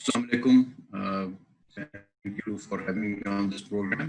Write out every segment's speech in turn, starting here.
Assalamu alaikum. Thank you for having me on this program.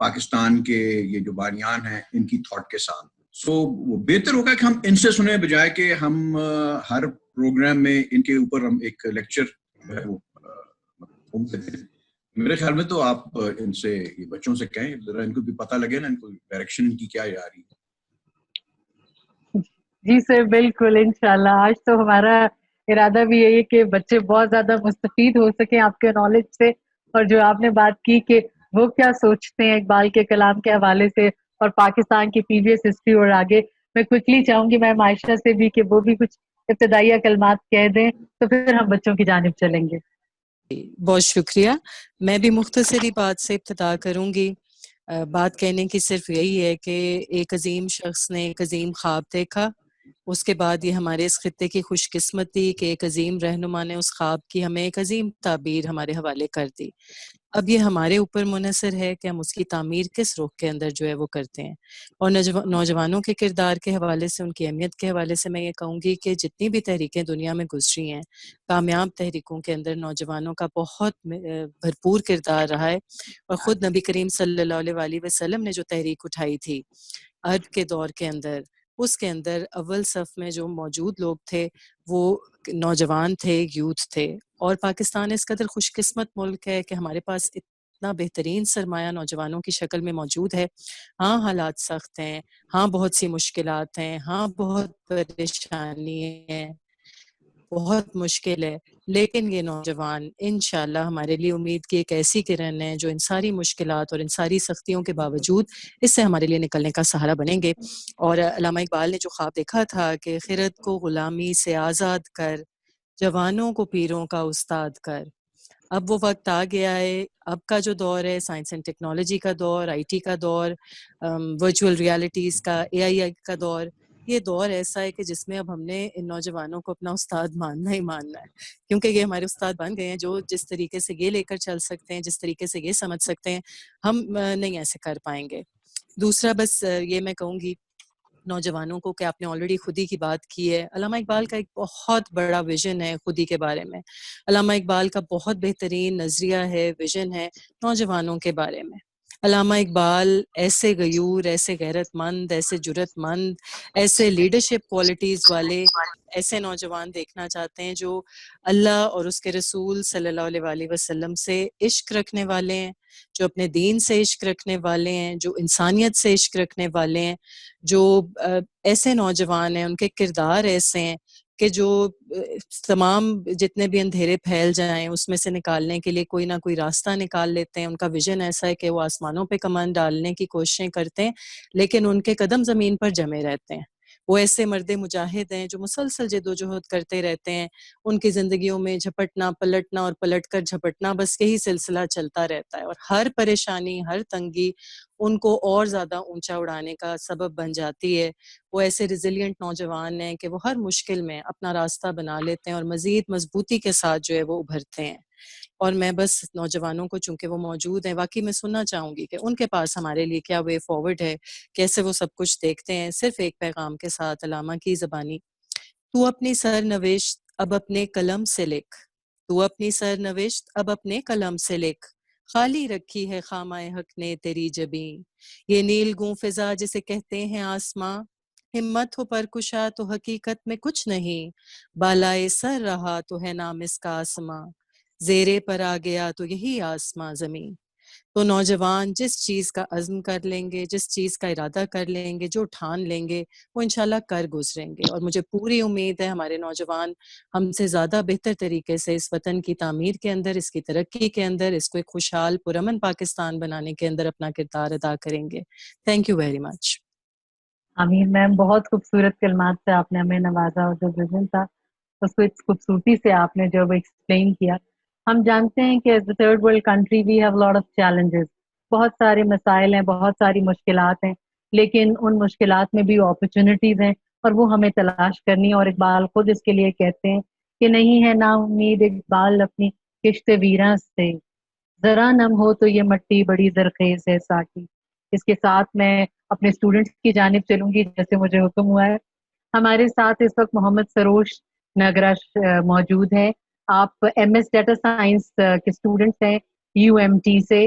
Pakistan کے یہ جو بانیان ہیں ان کی تھاٹ کے ساتھ. سو بہتر ہوگا کہ ہم ان سے سنیں بجائے کہ ہم ہر پروگرام میں ان کے اوپر ہم ایک لیکچر جو ہے وہ میرے خیال میں تو آپ ان سے بچوں سے کہیں ذرا ان کو بھی پتہ لگے نا ان کو ڈائریکشن ان کی کیا جا رہی ہے. جی سر بالکل انشاءاللہ. آج تو ہمارا ارادہ بھی یہی ہے کہ بچے بہت زیادہ مستفید ہو سکیں آپ کے نالج سے, اور جو آپ نے بات کی کہ وہ کیا سوچتے ہیں اقبال کے کلام کے حوالے سے اور پاکستان کی پریویس ہسٹری, اور آگے میں کوئکلی چاہوں گی میم عائشہ سے بھی کہ وہ بھی کچھ ابتدائیہ کلمات کہہ دیں تو پھر ہم بچوں کی جانب چلیں گے. بہت شکریہ. میں بھی مختصری بات سے ابتدا کروں گی. بات کہنے کی صرف یہی ہے کہ ایک عظیم شخص نے ایک عظیم خواب دیکھا, اس کے بعد یہ ہمارے اس خطے کی خوش قسمتی کہ ایک عظیم رہنما نے اس خواب کی ہمیں ایک عظیم تعبیر ہمارے حوالے کر دی. اب یہ ہمارے اوپر منحصر ہے کہ ہم اس کی تعمیر کس رخ کے اندر جو ہے وہ کرتے ہیں. اور نوجوانوں کے کردار کے حوالے سے, ان کی اہمیت کے حوالے سے میں یہ کہوں گی کہ جتنی بھی تحریکیں دنیا میں گزری ہیں, کامیاب تحریکوں کے اندر نوجوانوں کا بہت بھرپور کردار رہا ہے. اور خود نبی کریم صلی اللہ علیہ وسلم نے جو تحریک اٹھائی تھی عرب کے دور کے اندر, اس کے اندر اول صف میں جو موجود لوگ تھے وہ نوجوان تھے, یوتھ تھے. اور پاکستان اس قدر خوش قسمت ملک ہے کہ ہمارے پاس اتنا بہترین سرمایہ نوجوانوں کی شکل میں موجود ہے. ہاں حالات سخت ہیں, ہاں بہت سی مشکلات ہیں, ہاں بہت پریشانی ہے, بہت مشکل ہے, لیکن یہ نوجوان انشاءاللہ ہمارے لیے امید کی ایک ایسی کرن ہے جو ان ساری مشکلات اور ان ساری سختیوں کے باوجود اس سے ہمارے لیے نکلنے کا سہارا بنیں گے. اور علامہ اقبال نے جو خواب دیکھا تھا کہ خرد کو غلامی سے آزاد کر, جوانوں کو پیروں کا استاد کر, اب وہ وقت آ گیا ہے. اب کا جو دور ہے سائنس اینڈ ٹیکنالوجی کا دور, آئی ٹی کا دور, ورچوئل ریالٹیز کا, اے آئی کا دور, یہ دور ایسا ہے کہ جس میں اب ہم نے ان نوجوانوں کو اپنا استاد ماننا ہی ماننا ہے, کیونکہ یہ ہمارے استاد بن گئے ہیں جو جس طریقے سے یہ لے کر چل سکتے ہیں, جس طریقے سے یہ سمجھ سکتے ہیں, ہم نہیں ایسے کر پائیں گے. دوسرا بس یہ میں کہوں گی نوجوانوں کو کہ آپ نے آلریڈی خودی کی بات کی ہے. علامہ اقبال کا ایک بہت بڑا ویژن ہے خودی کے بارے میں. علامہ اقبال کا بہت بہترین نظریہ ہے, ویژن ہے نوجوانوں کے بارے میں. علامہ اقبال ایسے غیور, ایسے غیرت مند, ایسے جرت مند, ایسے لیڈرشپ کوالٹیز والے ایسے نوجوان دیکھنا چاہتے ہیں جو اللہ اور اس کے رسول صلی اللہ علیہ وسلم سے عشق رکھنے والے ہیں, جو اپنے دین سے عشق رکھنے والے ہیں, جو انسانیت سے عشق رکھنے والے ہیں, جو ایسے نوجوان ہیں, ان کے کردار ایسے ہیں کہ جو تمام جتنے بھی اندھیرے پھیل جائیں اس میں سے نکالنے کے لیے کوئی نہ کوئی راستہ نکال لیتے ہیں. ان کا ویژن ایسا ہے کہ وہ آسمانوں پہ کمان ڈالنے کی کوششیں کرتے ہیں لیکن ان کے قدم زمین پر جمے رہتے ہیں. وہ ایسے مرد مجاہد ہیں جو مسلسل جدوجہد کرتے رہتے ہیں. ان کی زندگیوں میں جھپٹنا پلٹنا اور پلٹ کر جھپٹنا, بس یہی سلسلہ چلتا رہتا ہے. اور ہر پریشانی, ہر تنگی ان کو اور زیادہ اونچا اڑانے کا سبب بن جاتی ہے. وہ ایسے ریزیلینٹ نوجوان ہیں کہ وہ ہر مشکل میں اپنا راستہ بنا لیتے ہیں اور مزید مضبوطی کے ساتھ جو ہے وہ ابھرتے ہیں. اور میں بس نوجوانوں کو چونکہ وہ موجود ہیں, واقعی میں سننا چاہوں گی کہ ان کے پاس ہمارے لیے کیا وے فارورڈ ہے, کیسے وہ سب کچھ دیکھتے ہیں. صرف ایک پیغام کے ساتھ علامہ کی زبانی, تو اپنی سرنوشت اب اپنے قلم سے لکھ, تو اپنی سرنوشت اب اپنے قلم سے لکھ, خالی رکھی ہے خامہ حق نے تیری جبیں, یہ نیل گوں فضا جسے کہتے ہیں آسماں, ہمت ہو پرکشا تو حقیقت میں کچھ نہیں, بالائے سر رہا تو ہے نام اس کا آسماں, زیرے پر آ گیا تو یہی آسماں زمین. تو نوجوان جس چیز کا عزم کر لیں گے, جس چیز کا ارادہ کر لیں گے, جو ٹھان لیں گے, وہ انشاءاللہ کر گزریں گے. اور مجھے پوری امید ہے ہمارے نوجوان ہم سے زیادہ بہتر طریقے سے اس وطن کی تعمیر کے اندر, اس کی ترقی کے اندر, اس کو ایک خوشحال پرامن پاکستان بنانے کے اندر اپنا کردار ادا کریں گے. Thank you very much. Amin ma'am, بہت خوبصورت کلمات سے آپ نے ہمیں نوازا, اور جو ویژن تھا اس کو اس خوبصورتی سے آپ نے جو ایکسپلین کیا. ہم جانتے ہیں کہ as a third world country we have lot of challenges, بہت سارے مسائل ہیں, بہت ساری مشکلات ہیں, لیکن ان مشکلات میں بھی اپرچونٹیز ہیں اور وہ ہمیں تلاش کرنی. اور اقبال خود اس کے لیے کہتے ہیں کہ نہیں ہے نا امید اقبال اپنی کشت ویراں سے, ذرا نم ہو تو یہ مٹی بڑی زرخیز ہے ساکی. اس کے ساتھ میں اپنے اسٹوڈنٹس کی جانب چلوں گی جیسے مجھے حکم ہوا ہے. ہمارے ساتھ اس وقت محمد سروش نگرش موجود ہیں. آپ ایم ایس ڈیٹا سائنس کے اسٹوڈنٹس ہیں یو ایم ٹی سے.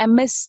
MS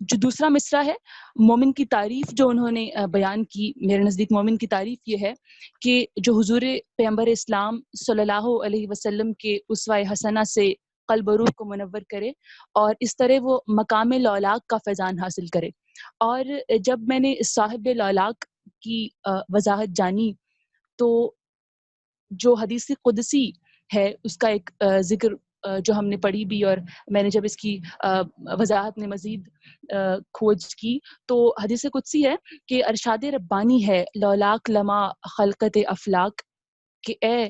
جو دوسرا مصرع ہے مومن کی تعریف جو انہوں نے بیان کی، میرے نزدیک مومن کی تعریف یہ ہے کہ جو حضور پیغمبر اسلام صلی اللہ علیہ وسلم کے اسوہ حسنہ سے قلب و روح کو منور کرے اور اس طرح وہ مقام لولاک کا فیضان حاصل کرے. اور جب میں نے صاحب لولاک کی وضاحت جانی تو جو حدیث قدسی ہے اس کا ایک ذکر جو ہم نے پڑھی بھی، اور میں نے جب اس کی وضاحت میں مزید کھوج کی تو حدیث قدسی ہے کہ ارشاد ربانی ہے لولاک لما خلقت افلاک، کہ اے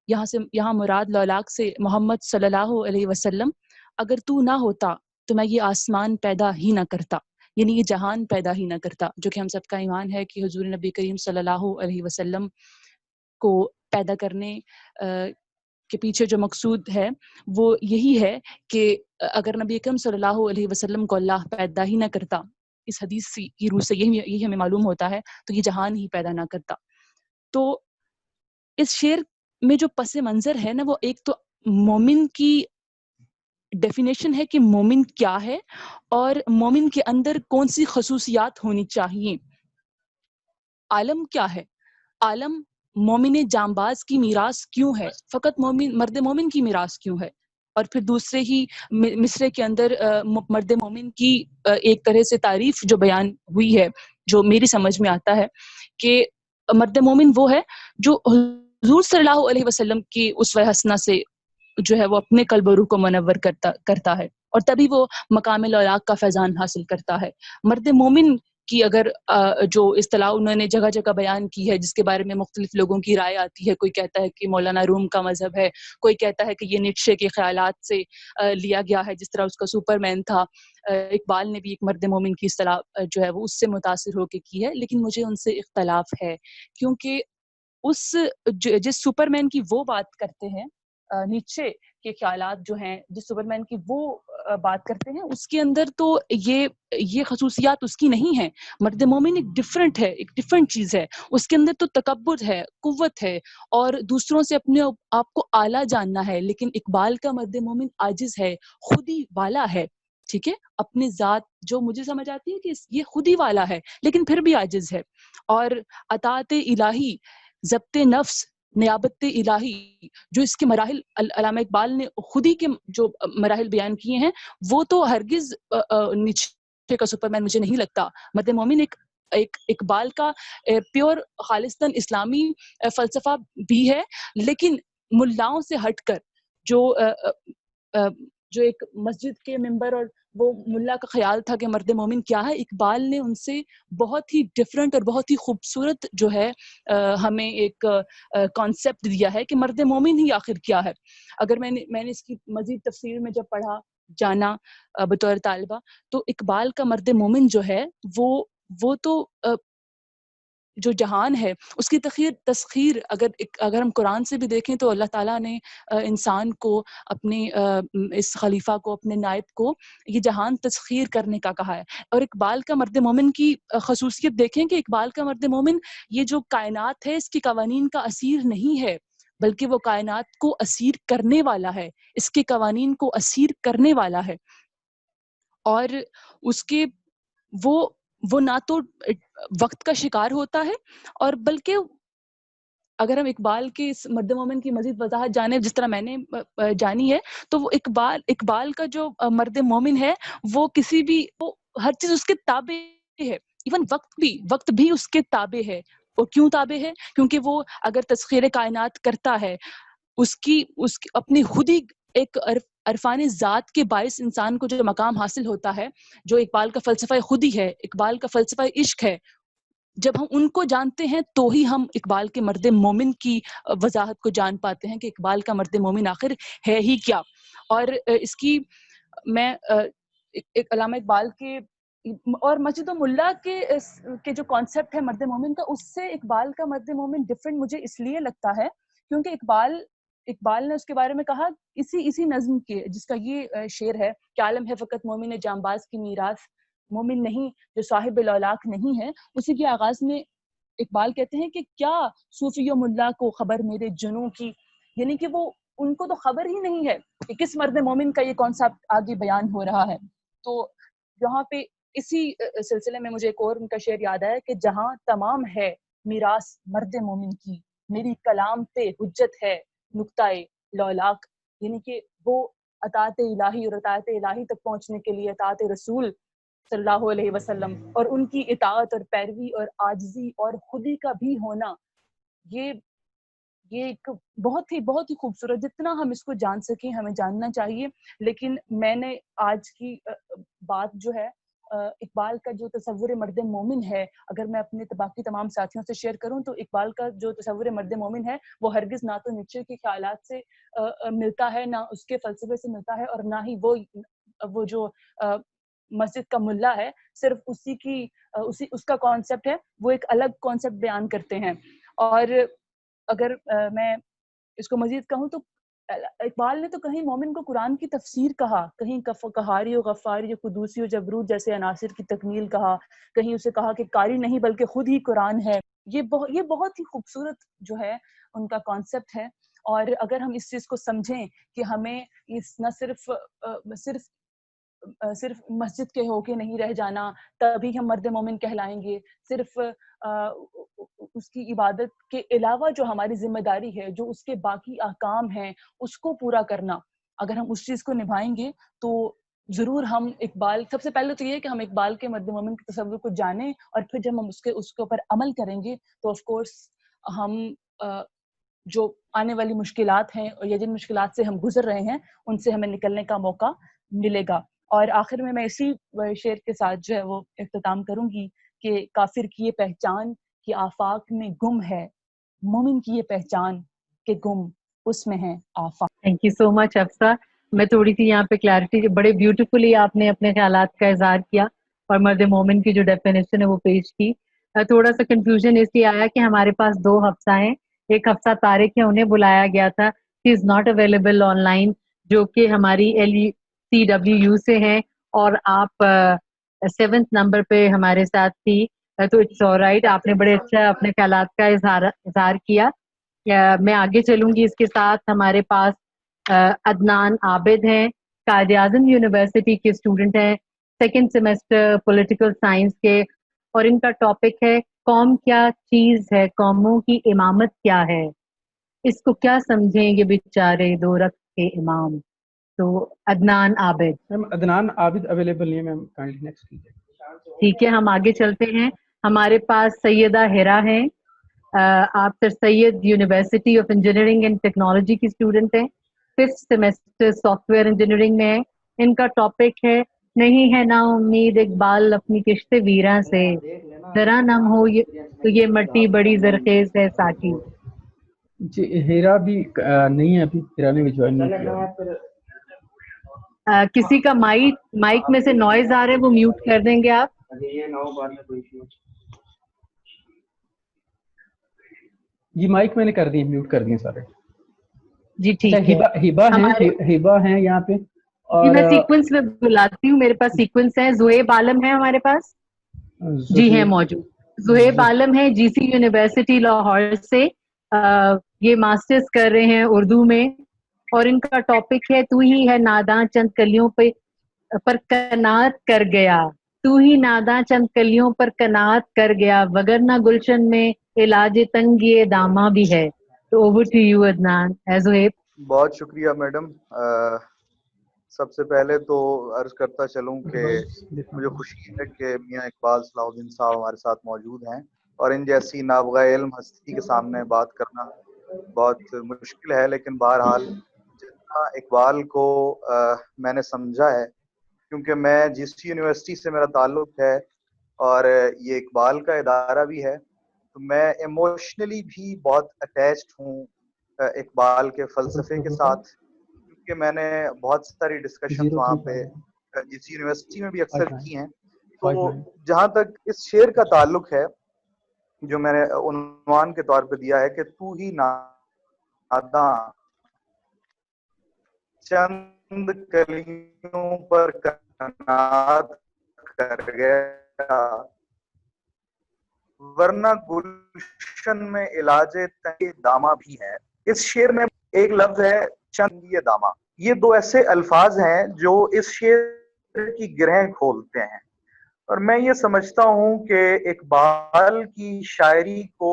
یہاں مراد لولاک سے محمد صلی اللہ علیہ وسلم، اگر تو نہ ہوتا تو میں یہ آسمان پیدا ہی نہ کرتا، یعنی یہ جہان پیدا ہی نہ کرتا، جو کہ ہم سب کا ایمان ہے کہ حضور نبی کریم صلی اللہ علیہ وسلم کو پیدا کرنے کے پیچھے جو مقصود ہے وہ یہی ہے کہ اگر نبی اکرم صلی اللہ علیہ وسلم کو اللہ پیدا ہی نہ کرتا، اس حدیث کی روح سے یہی ہمیں معلوم ہوتا ہے، تو یہ جہان ہی پیدا نہ کرتا. تو اس شعر میں جو پس منظر ہے نا، وہ ایک تو مومن کی ڈیفینیشن ہے کہ مومن کیا ہے اور مومن کے اندر کون سی خصوصیات ہونی چاہیے. عالم کیا ہے؟ عالم مومن جانباز کی میراث کیوں ہے؟ فقط مرد مومن کی میراث کیوں ہے؟ اور پھر دوسرے ہی مصرے کے اندر مرد مومن کی ایک طرح سے تعریف جو بیان ہوئی ہے، جو میری سمجھ میں آتا ہے کہ مرد مومن وہ ہے جو حضور صلی اللہ علیہ وسلم کی اسوہ حسنہ سے جو ہے وہ اپنے قلب و روح کو منور کرتا ہے اور تبھی وہ مقام لولاک کا فیضان حاصل کرتا ہے. مرد مومن کی اگر جو اصطلاح انہوں نے جگہ جگہ بیان کی ہے، جس کے بارے میں مختلف لوگوں کی رائے آتی ہے، کوئی کہتا ہے کہ مولانا روم کا مذہب ہے، کوئی کہتا ہے کہ یہ نیٹشے کے خیالات سے لیا گیا ہے، جس طرح اس کا سپر مین تھا. اقبال نے بھی ایک مرد مومن کی اصطلاح جو ہے وہ اس سے متاثر ہو کے کی ہے، لیکن مجھے ان سے اختلاف ہے، کیونکہ جس سپر مین کی وہ بات کرتے ہیں، نیچے کے خیالات جو ہیں جس سپر مین کی وہ بات کرتے ہیں، اس کے اندر تو یہ خصوصیات اس کی نہیں ہیں. مرد مومن ایک ڈفرنٹ چیز ہے. اس کے اندر تو تکبر ہے، قوت ہے اور دوسروں سے اپنے آپ کو اعلیٰ جاننا ہے. لیکن اقبال کا مرد مومن عاجز ہے، خودی والا ہے. ٹھیک ہے، اپنی ذات جو مجھے سمجھ آتی ہے کہ یہ خودی والا ہے لیکن پھر بھی عاجز ہے. اور اطاعت الہی، ضبط نفس، نیابت الہی، جو اس کے مراحل علامہ اقبال نے خود ہی کے جو مراحل بیان کیے ہیں، وہ تو ہرگز نیچے کا سپرمین مجھے نہیں لگتا. مرد مومن ایک اقبال کا پیور خالصتاً اسلامی فلسفہ بھی ہے، لیکن ملاؤں سے ہٹ کر جو ایک مسجد کے ممبر اور وہ ملا کا خیال تھا کہ مرد مومن کیا ہے، اقبال نے ان سے بہت ہی ڈفرنٹ اور بہت ہی خوبصورت جو ہے ہمیں ایک کانسیپٹ دیا ہے کہ مرد مومن ہی آخر کیا ہے. اگر میں نے اس کی مزید تفسیر میں جب پڑھا جانا بطور طالبہ، تو اقبال کا مرد مومن جو ہے وہ تو جو جہان ہے اس کی تسخیر اگر ہم قرآن سے بھی دیکھیں تو اللہ تعالیٰ نے انسان کو، اپنے اس خلیفہ کو، اپنے نائب کو یہ جہان تسخیر کرنے کا کہا ہے. اور اقبال کا مرد مومن کی خصوصیت دیکھیں کہ اقبال کا مرد مومن یہ جو کائنات ہے اس کی قوانین کا اسیر نہیں ہے، بلکہ وہ کائنات کو اسیر کرنے والا ہے، اس کے قوانین کو اسیر کرنے والا ہے. اور اس کے وہ نہ تو وقت کا شکار ہوتا ہے، اور بلکہ اگر ہم اقبال کے اس مرد مومن کی مزید وضاحت جانیں جس طرح میں نے جانی ہے، تو وہ اقبال کا جو مرد مومن ہے وہ ہر چیز اس کے تابع ہے. ایون وقت بھی اس کے تابع ہے. اور کیوں تابع ہے؟ کیونکہ وہ اگر تسخیر کائنات کرتا ہے، اس کی اپنی خود ہی ایک عرفان ذات کے باعث انسان کو جو مقام حاصل ہوتا ہے، جو اقبال کا فلسفہ خودی ہے، اقبال کا فلسفہ عشق ہے، جب ہم ان کو جانتے ہیں تو ہی ہم اقبال کے مرد مومن کی وضاحت کو جان پاتے ہیں کہ اقبال کا مرد مومن آخر ہے ہی کیا. اور اس کی میں ایک علامہ اقبال کے اور مسجد و ملا کے جو کانسیپٹ ہے مرد مومن کا، اس سے اقبال کا مرد مومن ڈفرینٹ مجھے اس لیے لگتا ہے کیونکہ اقبال نے اس کے بارے میں کہا اسی نظم کے، جس کا یہ شعر ہے کہ عالم ہے فقط مومن جانباز کی میراث، مومن نہیں جو صاحب لولاک نہیں ہے. اسی کے آغاز میں اقبال کہتے ہیں کہ کیا صوفی و ملا کو خبر میرے جنوں کی، یعنی کہ وہ ان کو تو خبر ہی نہیں ہے کہ کس مرد مومن کا یہ کانسیپٹ آگے بیان ہو رہا ہے. تو یہاں پہ اسی سلسلے میں مجھے ایک اور ان کا شعر یاد آیا کہ جہاں تمام ہے میراث مرد مومن کی، میری کلام پہ حجت ہے نقطۂ لولاک. یعنی کہ وہ اطاعت الہی اور اطاعت الہی تک پہنچنے کے لیے اطاعت رسول صلی اللہ علیہ وسلم اور ان کی اطاعت اور پیروی اور عاجزی اور خودی کا بھی ہونا، یہ ایک بہت ہی خوبصورت، جتنا ہم اس کو جان سکیں ہمیں جاننا چاہیے. لیکن میں نے آج کی بات جو ہے اقبال کا جو تصور مرد مومن ہے، اگر میں اپنے باقی تمام ساتھیوں سے شیئر کروں تو اقبال کا جو تصور مرد مومن ہے وہ ہرگز نہ تو نیچے کے خیالات سے ملتا ہے، نہ اس کے فلسفے سے ملتا ہے، اور نہ ہی وہ جو مسجد کا ملا ہے صرف اس کا کانسیپٹ ہے، وہ ایک الگ کانسیپٹ بیان کرتے ہیں. اور اگر میں اس کو مزید کہوں تو اقبال نے تو کہیں مومن کو قرآن کی تفسیر کہا، کہیں قہاری و غفاری و قدوسی و جبروت جیسے عناصر کی تکمیل کہا، کہیں اسے کہا کہ قاری نہیں بلکہ خود ہی قرآن ہے. یہ بہت ہی خوبصورت جو ہے ان کا کانسیپٹ ہے. اور اگر ہم اس چیز کو سمجھیں کہ ہمیں نہ صرف مسجد کے ہو کے نہیں رہ جانا تبھی ہم مرد مومن کہلائیں گے، صرف اس کی عبادت کے علاوہ جو ہماری ذمہ داری ہے، جو اس کے باقی احکام ہیں اس کو پورا کرنا، اگر ہم اس چیز کو نبھائیں گے تو ضرور ہم اقبال، سب سے پہلے تو یہ کہ ہم اقبال کے مرد مومن کے تصور کو جانیں، اور پھر جب ہم اس کے اوپر عمل کریں گے تو آف کورس ہم جو آنے والی مشکلات ہیں یا جن مشکلات سے ہم گزر رہے ہیں ان سے ہمیں نکلنے کا موقع ملے گا. اور آخر میں اسی شعر کے ساتھ جو ہے وہ اختتام کروں گی کہ کافر کی یہ پہچان کہ آفاق میں گم ہے، مومن کی یہ پہچان کہ گم اس میں ہے آفاق. تھینک یو سو مچ افسا. میں تھوڑی سی یہاں پہ کلیئرٹی، بڑے بیوٹیفلی آپ نے اپنے خیالات کا اظہار کیا اور مرد مومن کی جو ڈیفینیشن ہے وہ پیش کی. تھوڑا سا کنفیوژن اس لیے آیا کہ ہمارے پاس 2 حفصہ ہیں، ایک حفصہ طارق ہے، انہیں بلایا گیا تھا، he is not available online, جو کہ ہماری LCWU سے ہیں، اور آپ 7th نمبر پہ ہمارے ساتھ تھی. تو اٹس آل رائٹ، آپ نے بڑے اچھا اپنے خیالات کا اظہار کیا. میں آگے چلوں گی. اس کے ساتھ ہمارے پاس عدنان عابد ہیں، قائد اعظم یونیورسٹی کے اسٹوڈنٹ ہیں، 2nd سیمسٹر پولیٹیکل سائنس کے، اور ان کا ٹاپک ہے قوم کیا چیز ہے، قوموں کی امامت کیا ہے، اس کو کیا سمجھیں یہ بیچارے 2 رخت کے امام. تو عدنان عابد. میم عدنان عابد اویلیبل نہیں ہے میم، کائنڈلی نیکسٹ کیجیے. ٹھیک ہے، ہم آگے چلتے ہیں. ہمارے پاس سیدہ ہیرا ہیں، آپ Sir Syed University of Engineering and Technology کی اسٹوڈنٹ ہیں، 5th semester soft ware engineering میں ہیں. ان کا ٹاپک ہے نہیں ہے نا امید اقبال اپنی کشت ویراں سے، ذرا نم ہو تو یہ مٹی بڑی زرخیز ہے ساکی. جی ہیرا بھی نہیں ہے ابھی، ہیرا نے بھی جوائن نہیں کیا. کسی کا مائک میں سے نوائز آ رہا ہے، وہ میوٹ کر دیں گے آپ. جی مائک میں نے کر دیے، میوٹ کر دیے سارے. جی ٹھیک ہے. ہبا ہیں یہاں پہ. جی میں سیکوینس میں بلاتی ہوں، میرے پاس سیکوینس ہے. زہیب عالم ہے ہمارے پاس، جی ہیں موجود. زہیب عالم ہے GC یونیورسٹی لاہور سے، یہ ماسٹرز کر رہے ہیں اردو میں، اور ان کا ٹاپک ہے تو ہی ہے ناداں چند کلیوں پر کنات کر گیا، تو ہی ناداں چند کلیوں پر کنات کر گیا، وگرنہ گلشن میں علاج تنگ یہ داماں بھی ہے. تو over to you Adnan. Zohaib. بہت شکریہ میڈم. سب سے پہلے تو عرض کرتا چلوں کہ مجھے خوشی ہے کہ میاں اقبال صلاح الدین صاحب ہمارے ساتھ موجود ہیں، اور ان جیسی نابغہ علم ہستی کے سامنے بات کرنا بہت مشکل ہے، لیکن بہرحال جتنا اقبال کو میں نے سمجھا ہے، کیونکہ میں GC یونیورسٹی سے میرا تعلق ہے اور یہ اقبال کا ادارہ بھی ہے، تو میں ایموشنلی بھی بہت اٹیچڈ ہوں اقبال کے فلسفے کے ساتھ، کیونکہ میں نے بہت ساری ڈسکشن وہاں پہ GC یونیورسٹی میں بھی اکثر کی ہیں. تو جہاں تک اس شعر کا تعلق ہے جو میں نے عنوان کے طور پہ دیا ہے کہ تو ہی ناداں چند کلیوں پر کنات کر گیا، ورنہ گلشن میں علاج تنگ داماں بھی ہے. اس شعر میں ایک لفظ ہے چنگی داماں. یہ 2 ایسے الفاظ ہیں جو اس شعر کی گرہیں کھولتے ہیں. اور میں یہ سمجھتا ہوں کہ اقبال کی شاعری کو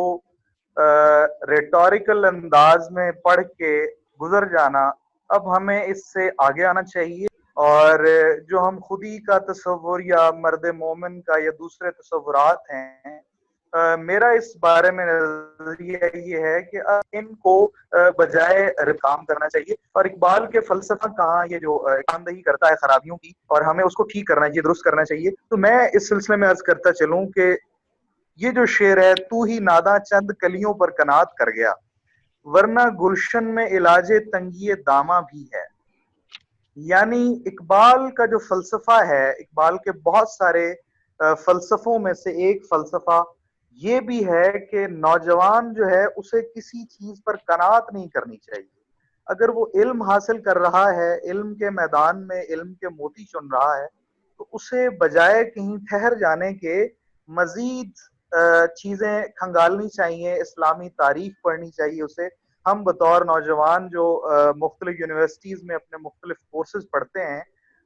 ریٹوریکل انداز میں پڑھ کے گزر جانا، اب ہمیں اس سے آگے آنا چاہیے، اور جو ہم خودی کا تصور یا مرد مومن کا یا دوسرے تصورات ہیں، میرا اس بارے میں نظریہ یہ ہے کہ ان کو بجائے کام کرنا چاہیے، اور اقبال کے فلسفہ کہاں یہ جو خواندہی کرتا ہے خرابیوں کی، اور ہمیں اس کو ٹھیک کرنا چاہیے، درست کرنا چاہیے۔ تو میں اس سلسلے میں عرض کرتا چلوں کہ یہ جو شعر ہے، تو ہی ناداں چند کلیوں پر کنات کر گیا، ورنہ گلشن میں علاج تنگی داماں بھی ہے۔ یعنی اقبال کا جو فلسفہ ہے، اقبال کے بہت سارے فلسفوں میں سے ایک فلسفہ یہ بھی ہے کہ نوجوان جو ہے اسے کسی چیز پر قناعت نہیں کرنی چاہیے۔ اگر وہ علم حاصل کر رہا ہے، علم کے میدان میں علم کے موتی چن رہا ہے، تو اسے بجائے کہیں ٹھہر جانے کے مزید چیزیں کھنگالنی چاہیے، اسلامی تاریخ پڑھنی چاہیے اسے۔ ہم بطور نوجوان جو مختلف یونیورسٹیز میں اپنے مختلف کورسز پڑھتے ہیں،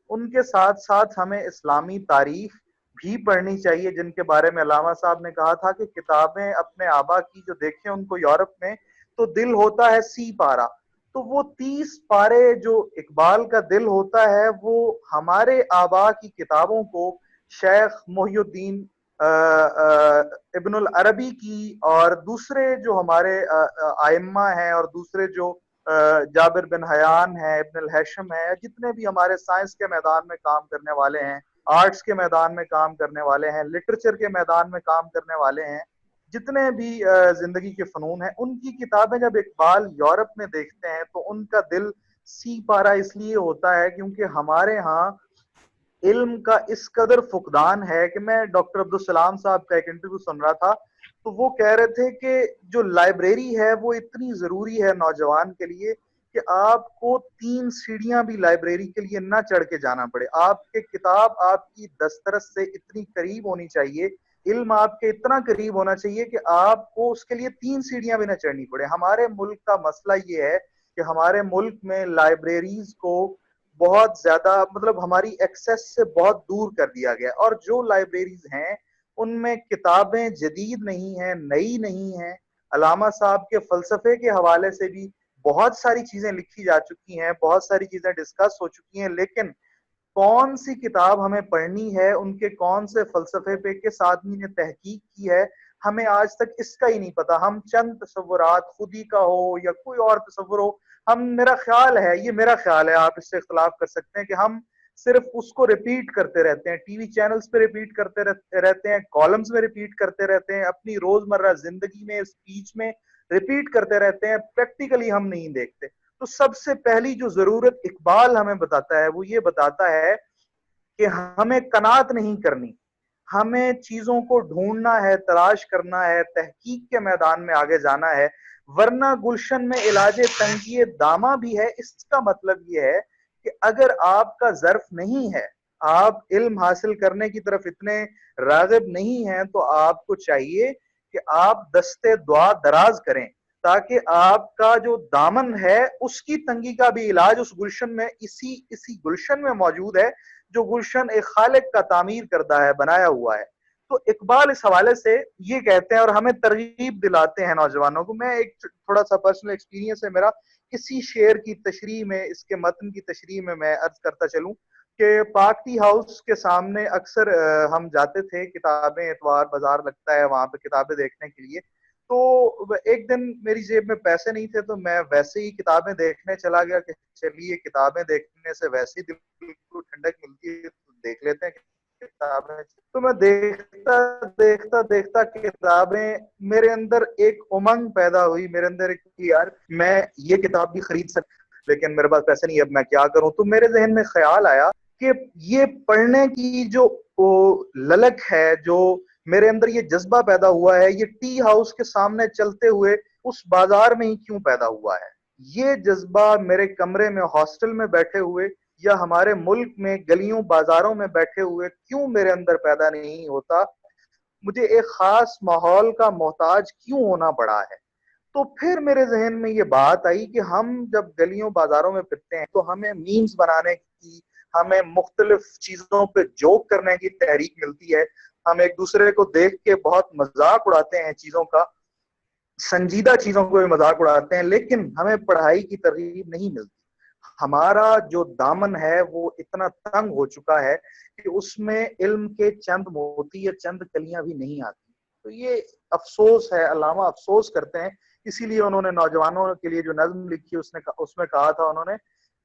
ان کے ساتھ ساتھ ہمیں اسلامی تاریخ بھی پڑھنی چاہیے، جن کے بارے میں علامہ صاحب نے کہا تھا کہ کتابیں اپنے آبا کی جو دیکھیں ان کو یورپ میں تو دل ہوتا ہے 30 پارہ، تو وہ 30 پارے جو اقبال کا دل ہوتا ہے وہ ہمارے آبا کی کتابوں کو شیخ محی الدین ابن العربی کی اور دوسرے جو ہمارے ائمہ ہیں اور دوسرے جو جابر بن حیان ہے، ابن الہیشم ہے، جتنے بھی ہمارے سائنس کے میدان میں کام کرنے والے ہیں، آرٹس کے میدان میں کام کرنے والے ہیں، لٹریچر کے میدان میں کام کرنے والے ہیں، جتنے بھی زندگی کے فنون ہیں، ان کی کتابیں جب اقبال یورپ میں دیکھتے ہیں تو ان کا دل سی پارا اس لیے ہوتا ہے کیونکہ ہمارے ہاں علم کا اس قدر فقدان ہے کہ میں ڈاکٹر عبدالسلام صاحب کا ایک انٹرویو سن رہا تھا، تو وہ کہہ رہے تھے کہ جو لائبریری ہے وہ اتنی ضروری ہے نوجوان کے لیے کہ آپ کو 3 سیڑھیاں بھی لائبریری کے لیے نہ چڑھ کے جانا پڑے۔ آپ کے کتاب آپ کی دسترس سے اتنی قریب ہونی چاہیے، علم آپ کے اتنا قریب ہونا چاہیے کہ آپ کو اس کے لیے 3 سیڑھیاں بھی نہ چڑھنی پڑے۔ ہمارے ملک کا مسئلہ یہ ہے کہ ہمارے ملک میں لائبریریز کو بہت زیادہ ہماری ایکسیس سے بہت دور کر دیا گیا، اور جو لائبریریز ہیں ان میں کتابیں جدید نہیں ہیں، نئی نہیں ہیں۔ علامہ صاحب کے فلسفے کے حوالے سے بھی بہت ساری چیزیں لکھی جا چکی ہیں، بہت ساری چیزیں ڈسکس ہو چکی ہیں، لیکن کون سی کتاب ہمیں پڑھنی ہے، ان کے کون سے فلسفے پہ کس آدمی نے تحقیق کی ہے، ہمیں آج تک اس کا ہی نہیں پتا۔ ہم چند تصورات خودی کا ہو یا کوئی اور تصور ہو، میرا خیال ہے، یہ میرا خیال ہے، آپ اس سے اختلاف کر سکتے ہیں، کہ ہم صرف اس کو ریپیٹ کرتے رہتے ہیں، ٹی وی چینلز پہ ریپیٹ کرتے رہتے ہیں، کالمز میں ریپیٹ کرتے رہتے ہیں، اپنی روزمرہ زندگی میں اسپیچ میں ریپیٹ کرتے رہتے ہیں، پریکٹیکلی ہم نہیں دیکھتے۔ تو سب سے پہلی جو ضرورت اقبال ہمیں بتاتا ہے وہ یہ بتاتا ہے کہ ہمیں قناعت نہیں کرنی، ہمیں چیزوں کو ڈھونڈنا ہے، تلاش کرنا ہے، تحقیق کے میدان میں آگے جانا ہے، ورنہ گلشن میں علاج تنگی داماں بھی ہے۔ اس کا مطلب یہ ہے کہ اگر آپ کا ظرف نہیں ہے، آپ علم حاصل کرنے کی طرف اتنے راغب نہیں ہیں، تو آپ کو چاہیے کہ آپ دستے دعا دراز کریں، تاکہ آپ کا جو دامن ہے اس کی تنگی کا بھی علاج اس گلشن میں، اسی گلشن میں موجود ہے، جو گلشن ایک خالق کا تعمیر کردہ ہے، بنایا ہوا ہے۔ تو اقبال اس حوالے سے یہ کہتے ہیں اور ہمیں ترغیب دلاتے ہیں نوجوانوں کو۔ میں ایک تھوڑا سا پرسنل ایکسپیرینس ہے میرا، کسی شعر کی تشریح میں، اس کے متن کی تشریح میں عرض کرتا چلوں کہ پاک ٹی ہاؤس کے سامنے اکثر ہم جاتے تھے، کتابیں اتوار بازار لگتا ہے وہاں پہ کتابیں دیکھنے کے لیے، تو ایک دن میری جیب میں پیسے نہیں تھے، تو میں ویسے ہی کتابیں دیکھنے چلا گیا کہ چلیے کتابیں دیکھنے سے ویسے ہی دل کو ٹھنڈک ملتی ہے، تو دیکھ لیتے ہیں کتابیں۔ تو میں دیکھتا کتابیں، میرے اندر ایک امنگ پیدا ہوئی، میرے اندر ایک یار میں یہ کتاب بھی خرید سکتا، لیکن میرے پاس پیسے نہیں، اب میں کیا کروں؟ تو میرے ذہن میں خیال آیا کہ یہ پڑھنے کی جو للک ہے، جو میرے اندر یہ جذبہ پیدا ہوا ہے، یہ ٹی ہاؤس کے سامنے چلتے ہوئے اس بازار میں ہی کیوں پیدا ہوا ہے؟ یہ جذبہ میرے کمرے میں ہاسٹل میں بیٹھے ہوئے یا ہمارے ملک میں گلیوں بازاروں میں بیٹھے ہوئے کیوں میرے اندر پیدا نہیں ہوتا؟ مجھے ایک خاص ماحول کا محتاج کیوں ہونا پڑا ہے؟ تو پھر میرے ذہن میں یہ بات آئی کہ ہم جب گلیوں بازاروں میں پھرتے ہیں تو ہمیں میمز بنانے کی ہمیں مختلف چیزوں پہ جوک کرنے کی تحریک ملتی ہے, ہم ایک دوسرے کو دیکھ کے بہت مذاق اڑاتے ہیں چیزوں کا, سنجیدہ چیزوں کو بھی مذاق اڑاتے ہیں, لیکن ہمیں پڑھائی کی ترغیب نہیں ملتی. ہمارا جو دامن ہے وہ اتنا تنگ ہو چکا ہے کہ اس میں علم کے چند موتی یا چند کلیاں بھی نہیں آتی. تو یہ افسوس ہے, علامہ افسوس کرتے ہیں. اسی لیے انہوں نے نوجوانوں کے لیے جو نظم لکھی اس میں کہا تھا انہوں نے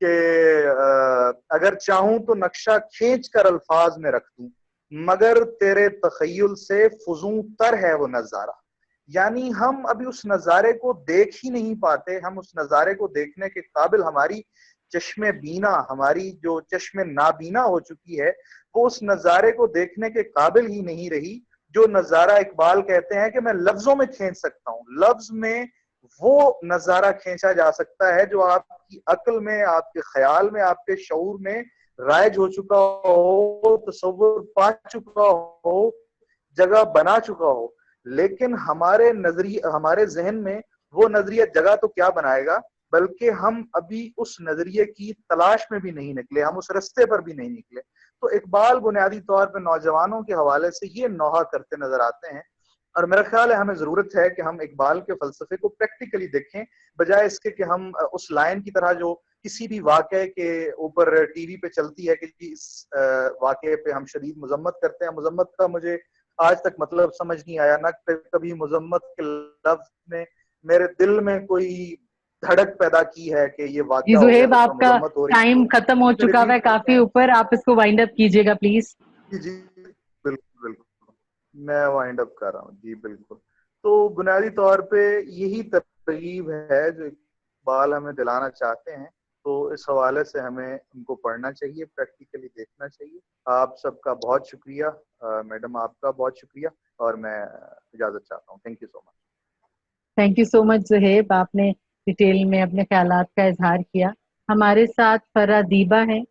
کہ اگر چاہوں تو نقشہ کھینچ کر الفاظ میں رکھ دوں, مگر تیرے تخیل سے فزوں تر ہے وہ نظارہ. یعنی ہم ابھی اس نظارے کو دیکھ ہی نہیں پاتے, ہم اس نظارے کو دیکھنے کے قابل, ہماری چشم بینا, ہماری جو چشم نابینا ہو چکی ہے وہ اس نظارے کو دیکھنے کے قابل ہی نہیں رہی جو نظارہ اقبال کہتے ہیں کہ میں لفظوں میں کھینچ سکتا ہوں. لفظ میں وہ نظارہ کھینچا جا سکتا ہے جو آپ کی عقل میں, آپ کے خیال میں, آپ کے شعور میں رائج ہو چکا ہو, تصور پا چکا ہو, جگہ بنا چکا ہو. لیکن ہمارے ذہن میں وہ نظریہ جگہ تو کیا بنائے گا, بلکہ ہم ابھی اس نظریے کی تلاش میں بھی نہیں نکلے, ہم اس رستے پر بھی نہیں نکلے. تو اقبال بنیادی طور پہ نوجوانوں کے حوالے سے یہ نوحہ کرتے نظر آتے ہیں, اور میرا خیال ہے ہمیں ضرورت ہے کہ ہم اقبال کے فلسفے کو پریکٹیکلی دیکھیں, بجائے اس کے کہ ہم اس لائن کی طرح جو کسی بھی واقعے کے اوپر ٹی وی پہ چلتی ہے کہ اس واقعے پہ ہم شدید مذمت کرتے ہیں. مذمت کا مجھے آج تک مطلب سمجھ نہیں آیا, نہ کبھی مذمت کے لفظ نے میرے دل میں کوئی دھڑک پیدا کی ہے کہ یہ واقعہ ہو گیا زہیب تو آپ کا مذمت ہو رہی. ٹائم ختم ہو چکا ہے کافی اوپر, آپ اس کو وائنڈ اپ کیجیے گا پلیز. جی بالکل بالکل, میں وائنڈ اپ کر رہا ہوں. جی بالکل. تو بنیادی طور پہ یہی ترغیب ہے جو اقبال ہمیں دلانا چاہتے ہیں. تو اس حوالے سے ہمیں ان کو پڑھنا چاہیے, پریکٹیکلی دیکھنا چاہیے. آپ سب کا بہت شکریہ, میڈم آپ کا بہت شکریہ, اور میں اجازت چاہتا ہوں. Thank you so much. Thank you so much Zohaib, آپ نے ڈیٹیل میں اپنے خیالات کا اظہار کیا. ہمارے ساتھ فرا دیبا ہیں,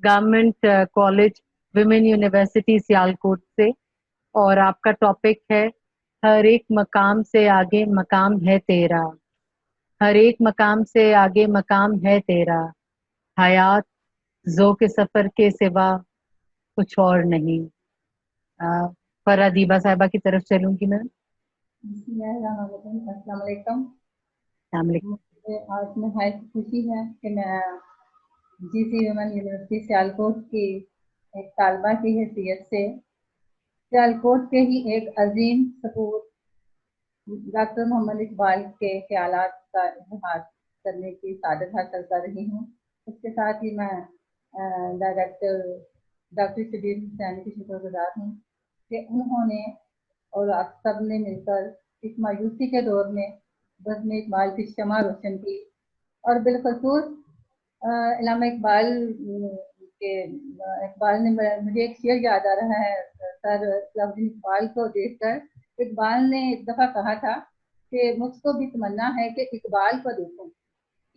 government college women university Sialkot سے, اور آپ کا ٹاپک ہے ہر ایک مقام سے آگے مقام ہے تیرا, ہر ایک مقام سے آگے مقام ہے تیرا, حیات ذوق سفر کے سوا کچھ اور نہیں. فرا دیبا صاحبہ کی طرف چلوں گی میں. السلام علیکم. السلام علیکم. مجھے آج نہایت خوشی ہے کہ میں جی سی ویمن یونیورسٹی سیالکوٹ کی ایک طالبہ کی حیثیت سے سیالکوٹ کے ہی ایک عظیم سپور ڈاکٹر محمد اقبال کے خیالات کا اظہار کرنے کی سعادت حاصل کر رہی ہوں. اس کے ساتھ ہی میں ڈاکٹر شبیر حسین کی شکر گزار ہوں کہ انہوں نے اور آپ سب نے مل کر اس مایوسی کے دور میں بزم اقبال کی شمع روشن کی. اور بالخصوص علامہ اقبال نے مجھے ایک شعر یاد آ رہا ہے سر الدین اقبال کو دیکھ کر. اقبال نے ایک دفعہ کہا تھا کہ مجھ کو بھی تمنا ہے کہ اقبال کو دیکھوں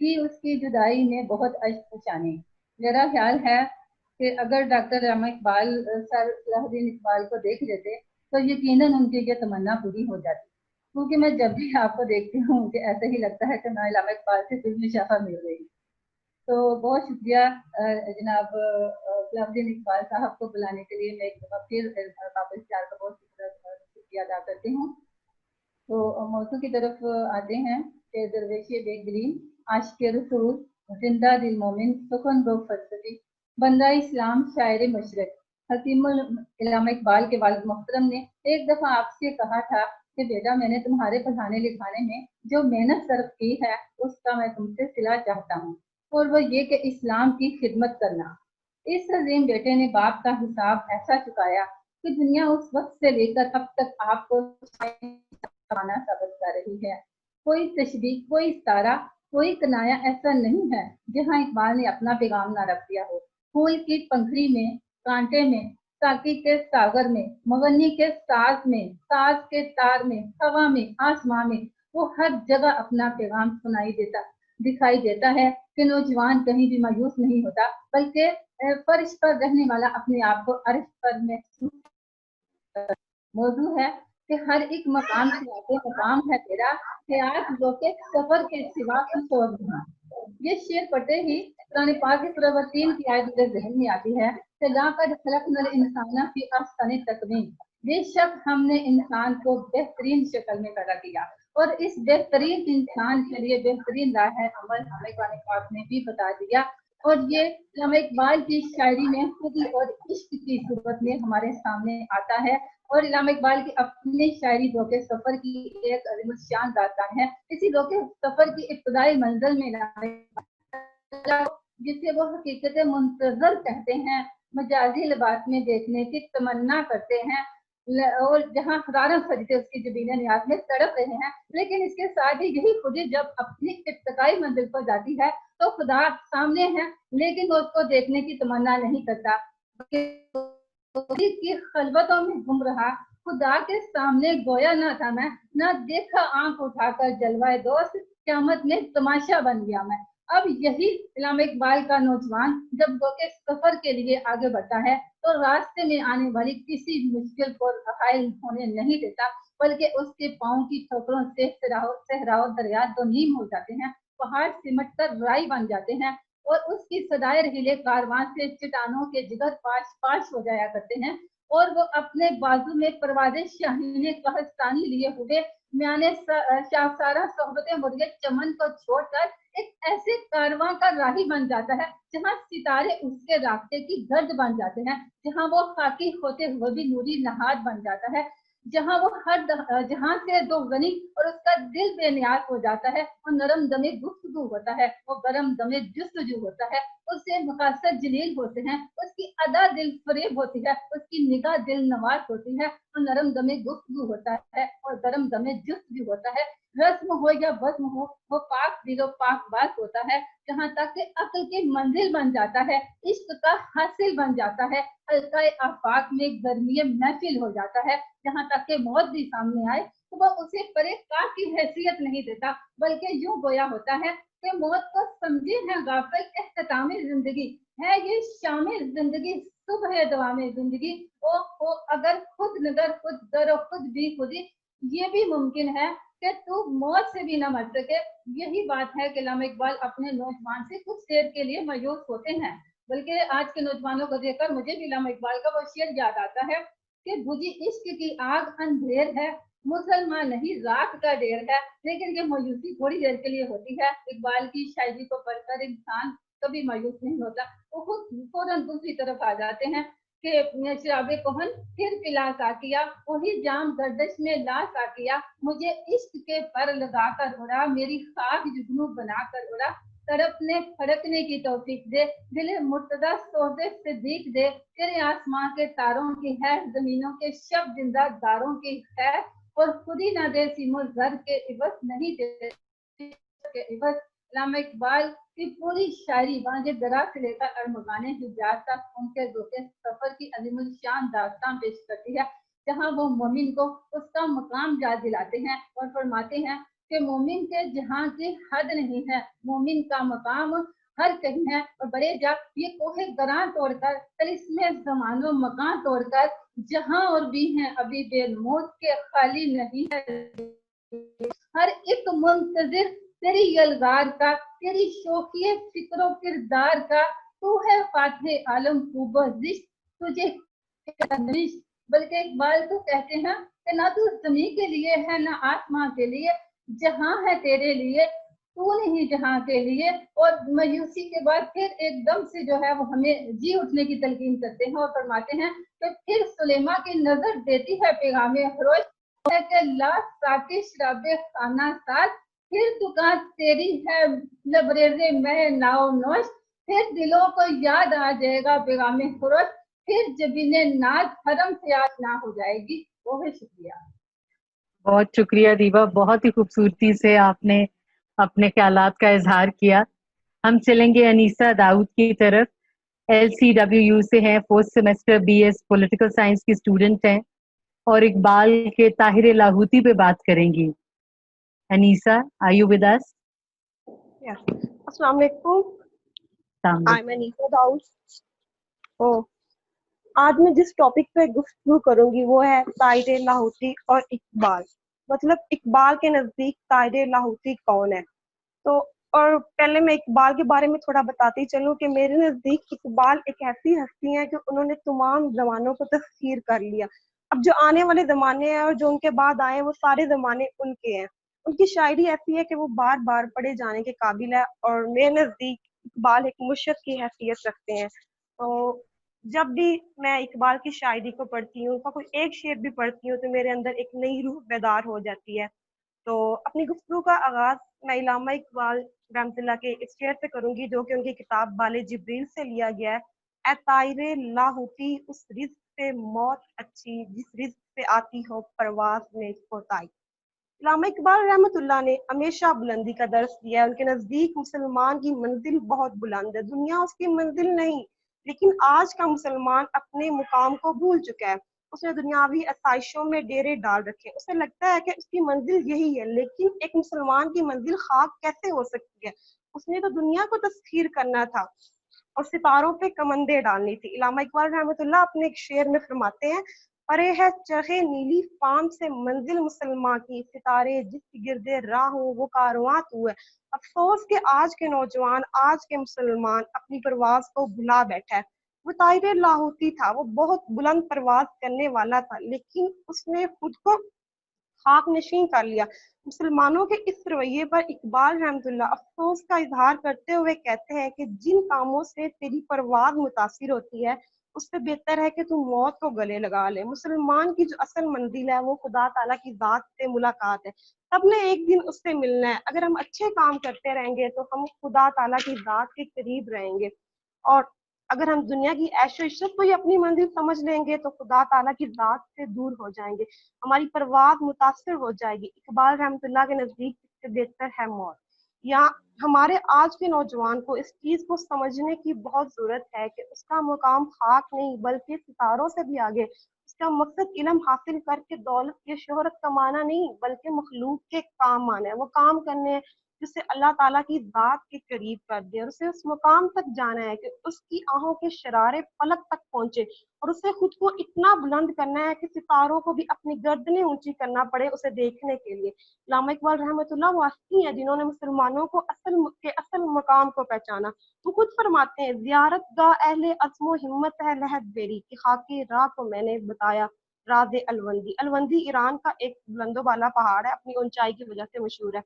کہ اس کی جدائی میں بہت اشک پہچانے. میرا خیال ہے کہ اگر ڈاکٹر علامہ اقبال سر الدین اقبال کو دیکھ لیتے تو یقیناً ان کی یہ تمنا پوری ہو جاتی, کیونکہ میں جب بھی آپ کو دیکھتی ہوں کہ ایسا ہی لگتا ہے کہ میں علامہ اقبال سے دل میں شفا مل رہی. تو بہت شکریہ جناب الدین اقبال صاحب کو بلانے کے لیے. میں ایک دفعہ پھر قابل کا بہت شکریہ ادا کرتی ہوں. تو موضوع کی طرف آتے ہیں کہ درویش بے گرین, عاشق رسول, زندہ دل مومن, سخن گو فلسفی, بندہ اسلام, شاعر مشرق. حکیم علامہ اقبال کے والد محترم نے ایک دفعہ آپ سے کہا تھا کہ بیٹا میں نے تمہارے پڑھانے لکھانے میں جو محنت صرف کی ہے اس کا میں تم سے صلہ چاہتا ہوں, اور وہ یہ کہ اسلام کی خدمت کرنا. اس عظیم بیٹے نے باپ کا حساب ایسا چکایا کہ دنیا اس وقت سے لے کر اب تک آپ کو ثابت کر رہی ہے. کوئی تشبیہ, کوئی ستارہ, کوئی کنایا ایسا نہیں ہے جہاں اقبال نے اپنا پیغام نہ رکھ دیا ہو. پھول کی پنکھڑی میں, کانٹے میں, ساقی کے ساغر میں, مغنی کے ساز میں, ساز کے تار میں, ہوا میں, آسمان میں, وہ ہر جگہ اپنا پیغام دکھائی دیتا ہے کہ نوجوان کہیں بھی مایوس نہیں ہوتا, بلکہ فرش پر رہنے والا اپنے آپ کو عرش پر محسوس. موضوع ہے کہ ہر ایک مقام سے آگے مقام ہے تیرا، حیات لو کے سفر کے سوا کچھ اور نہیں۔ یہ شعر پڑھتے ہی قرآن پاک کی سورہ 3 کی آیت میرے ذہن میں آتی ہے کہ لقد خلقنا الانسان فی احسن تقویم، بے شک ہم نے انسان کو بہترین شکل میں پیدا کیا، اور اس بہترین انسان کے لیے بہترین راہ عمل ہمیں قرآن پاک نے بھی بتا دیا۔ اور یہ علامہ اقبال کی شاعری میں خود اور عشق کی صورت میں ہمارے سامنے آتا ہے، اور علامہ اقبال کی اپنی شاعری دو کے سفر کی ایک عظیم الشان داستان ہے۔ اسی دو کے سفر کی ابتدائی منزل میں جسے وہ حقیقت منتظر کہتے ہیں، مجازی لباس میں دیکھنے کی تمنا کرتے ہیں، اور جہاں ہزاروں سجدے اس کی جبین نیاز میں تڑپ رہے ہیں، لیکن اس کے ساتھ ہی یہی خودی جب اپنی ابتدائی منزل پر جاتی ہے تو خدا سامنے ہے لیکن وہ اس کو دیکھنے کی تمنا نہیں کرتا، کی خلوتوں میں گم رہا، خدا کے سامنے گویا نہ تھا میں، نہ دیکھا آنکھ اٹھا کر جلوہ دوست، قیامت میں تماشا بن گیا میں۔ اب یہی علامہ اقبال کا نوجوان جب دو کے سفر کے لیے آگے بڑھتا ہے تو راستے میں آنے والی کسی مشکل کو حائل ہونے نہیں دیتا، بلکہ اس کے پاؤں کی ٹھوکروں سے صحرا و دریا دو نیم ہو جاتے ہیں، پہاڑ سمٹ کر رائی بن جاتے ہیں، اور اس کی صدائے رحیلے کاروان سے چٹانوں کے جگر پاش پاش ہو جایا کرتے ہیں، اور وہ اپنے بازو میں پرواز شاہین قہستانی لیے ہوئے میانے شاخسارہ صحبت مریت چمن کو چھوڑ کر ایک ایسے کارواں کا راہی بن جاتا ہے جہاں ستارے اس کے راستے کی گرد بن جاتے ہیں، جہاں وہ خاکی ہوتے ہوئے بھی نوری نہاد بن جاتا ہے، جہاں وہ جہاں سے دو غنی اور اس کا دل بے نیاز ہو جاتا ہے، وہ نرم دمے گفتگو ہوتا ہے، وہ گرم دمے جستجو ہوتا ہے، اس سے مقاصد جلیل ہوتے ہیں، اس کی ادا دل فریب ہوتی ہے، اس کی نگاہ دل نواز ہوتی ہے، وہ نرم دمے گفتگو ہوتا ہے اور گرم دمے جستجو ہوتا ہے، رسم ہو یا بزم ہو، وہ پاک دل و پاک باز ہوتا ہے، جہاں تک کہ عقل کی منزل بن جاتا ہے، عشق کا حاصل بن جاتا ہے، حلقہ آفاق میں گرمی محفل ہو جاتا ہے، جہاں تک کہ موت بھی سامنے آئے تو وہ اسے پرے کا کی حیثیت نہیں دیتا، بلکہ یوں گویا ہوتا ہے کہ موت کو سمجھے ہے غافل اختتام زندگی ہے یہ شام زندگی صبح دوام زندگی، او اگر خود نگر خود در و خود بھی خودی، یہ بھی ممکن ہے کہ تو موت سے بھی نہ مر سکے۔ یہی بات ہے کہ علامہ اقبال اپنے نوجوان سے کچھ دیر کے لیے مایوس ہوتے ہیں، بلکہ آج کے نوجوانوں کو دیکھ کر مجھے بھی علامہ اقبال کا وہ شعر یاد آتا ہے کہ بجھی عشق کی آگ اندھیر ہے، مسلمان نہیں راکھ کا ڈیر ہے، لیکن یہ مایوسی تھوڑی دیر کے لیے ہوتی ہے۔ اقبال کی شاعری کو پڑھ کر انسان کبھی مایوس نہیں ہوتا، وہ خود فوراً دوسری طرف آ جاتے ہیں کہ شراب کہن پھر پلا ساکیا، وہی جام گردش میں لا ساکیا، مجھے عشق کے پر لگا کر اڑا، میری خاک جگنو بنا کر اڑا، تڑپنے پھڑکنے کی توفیق دے، دل مرتضی سوزے صدیق دے، تیرے آسمان کے تاروں کی ہے، زمینوں کے شب زندہ داروں کی ہے، اور خود ہی نہ دے سیم و زر کے عوض نہیں دے کے عوض۔ علامہ اقبال کی پوری شاعری وانجے درا سے لے کر ارمغان حجاز تک ان کے دو کے سفر کی عظیم الشان داستان پیش کرتی ہے، جہاں وہ مومن کو اس کا مقام یاد دلاتے ہیں اور فرماتے ہیں کہ مومن کے جہاں کی حد نہیں ہے، مومن کا مقام ہر کہیں ہے، اور بڑے جا یہ کوہ گراں توڑ کر طلسم زمان و مکان توڑ کر جہاں اور بھی ہیں ابھی بے نمود کے خالی نہیں ہے، ہر ایک منتظر تیری یلغار کا، تیری شوقی فکر و کردار کا، تو ہے فاتح عالم خوب و زشت تجھے بلکہ اقبال تو کہتے ہیں کہ نہ تو زمین کے لیے ہے نہ آسمان کے لیے، جہاں ہے تیرے لیے تو نہیں جہاں کے لیے۔ اور مایوسی کے بعد پھر ایک دم سے جو ہے وہ ہمیں جی اٹھنے کی تلقین کرتے ہیں اور فرماتے ہیں کہ پھر سلیما کی نظر دیتی ہے پیغام خروش ہے کہ لا ساقی شراب خانہ ساز، پھر دکان تیری ہے لبریز مہ ناؤ نوش، پھر دلوں کو یاد آ جائے گا پیغام خروش، پھر جبین ناز حرم سے آشنا ہو جائے گی۔ بہت شکریہ۔ بہت شکریہ دیبا، بہت ہی خوبصورتی سے آپ نے اپنے خیالات کا اظہار کیا۔ ہم چلیں گے انیسہ داؤد کی طرف، LCWU سے ہیں، 4th semester BS political science کی اسٹوڈنٹ ہیں اور اقبال کے طاہر لاہوتی پہ بات کریں گی۔ Anisa, are you with us؟ السلام علیکم۔ I'm Anisa Daud. Oh, آج میں جس ٹاپک پہ گفتگو کروں گی وہ ہے طاہر لاہوتی اور اقبال. مطلب اقبال کے نزدیک طاہر لاہوتی کون ہے؟ تو اور پہلے میں اقبال کے بارے میں تھوڑا بتاتی چلوں کہ میرے نزدیک اقبال ایک ایسی ہستی ہے کہ انہوں نے تمام زمانوں کو تسخیر کر لیا. اب جو آنے والے زمانے ہیں اور جو ان کے بعد آئے ہیں وہ سارے زمانے ان کے ہیں. ان کی شاعری ایسی ہے کہ وہ بار بار پڑھے جانے کے قابل ہے اور میرے نزدیک اقبال ایک مرشد کی حیثیت رکھتے ہیں. تو جب بھی میں اقبال کی شاعری کو پڑھتی ہوں، کوئی ایک شعر بھی پڑھتی ہوں تو میرے اندر ایک نئی روح بیدار ہو جاتی ہے. تو اپنی گفتگو کا آغاز میں علامہ اقبال رحمۃ اللہ کے اس شعر سے کروں گی جو کہ ان کی کتاب بال جبریل سے لیا گیا ہے. اے طائر لاہوتی اس رزق سے موت اچھی جس رزق سے آتی ہو پرواز میں کوتاہی. علامہ اقبال رحمۃ اللہ نے ہمیشہ بلندی کا درس دیا ہے. ان کے نزدیک مسلمان کی منزل بہت بلند ہے، دنیا اس کی منزل نہیں. لیکن آج کا مسلمان اپنے مقام کو بھول چکا ہے. اس نے دنیاوی آسائشوں میں ڈیرے ڈال رکھے. اسے لگتا ہے کہ اس کی منزل یہی ہے، لیکن ایک مسلمان کی منزل خاک کیسے ہو سکتی ہے؟ اس نے تو دنیا کو تسخیر کرنا تھا اور ستاروں پہ کمندیں ڈالنی تھی. علامہ اقبال رحمۃ اللہ اپنے ایک شعر میں فرماتے ہیں، پرے ہے چرخے نیلی فام سے منزل مسلمان کی، ستارے جس گردے راہ ہوں وہ کارواں تو ہے. افسوس کہ آج کے نوجوان، آج کے مسلمان اپنی پرواز کو بھلا بیٹھا ہے. وہ طاہر لاہوتی تھا، وہ بہت بلند پرواز کرنے والا تھا، لیکن اس نے خود کو خاک نشین کر لیا. مسلمانوں کے اس رویے پر اقبال رحمۃ اللہ افسوس کا اظہار کرتے ہوئے کہتے ہیں کہ جن کاموں سے تیری پرواز متاثر ہوتی ہے اس سے بہتر ہے کہ تم موت کو گلے لگا لے. مسلمان کی جو اصل منزل ہے وہ خدا تعالیٰ کی ذات سے ملاقات ہے. سب نے ایک دن اس سے ملنا ہے. اگر ہم اچھے کام کرتے رہیں گے تو ہم خدا تعالیٰ کی ذات کے قریب رہیں گے، اور اگر ہم دنیا کی عیش و عشرت کو ہی اپنی منزل سمجھ لیں گے تو خدا تعالیٰ کی ذات سے دور ہو جائیں گے، ہماری پرواز متاثر ہو جائے گی. اقبال رحمۃ اللہ کے نزدیک اس سے بہتر ہے موت. یا ہمارے آج کے نوجوان کو اس چیز کو سمجھنے کی بہت ضرورت ہے کہ اس کا مقام خاک نہیں بلکہ ستاروں سے بھی آگے. اس کا مقصد علم حاصل کر کے دولت یا شہرت کمانا نہیں بلکہ مخلوق کے کام آنا ہے. وہ کام کرنے جسے اللہ تعالیٰ کی ذات کے قریب کر دے، اور اسے اس مقام تک جانا ہے کہ اس کی آنکھوں کے شرارے فلک تک پہنچے، اور اسے خود کو اتنا بلند کرنا ہے کہ ستاروں کو بھی اپنی گردنیں اونچی کرنا پڑے اسے دیکھنے کے لیے. علامہ اقبال رحمۃ اللہ وہ ہستی ہیں جنہوں نے مسلمانوں کو اصل مقام کو پہچانا. وہ خود فرماتے ہیں، زیارت گاہ اہل عزم و ہمت ہے لہد بیری کی خاکی راہ کو میں نے بتایا راز الوندی. الوندی ایران کا ایک بلند و بالا پہاڑ ہے، اپنی اونچائی کی وجہ سے مشہور ہے.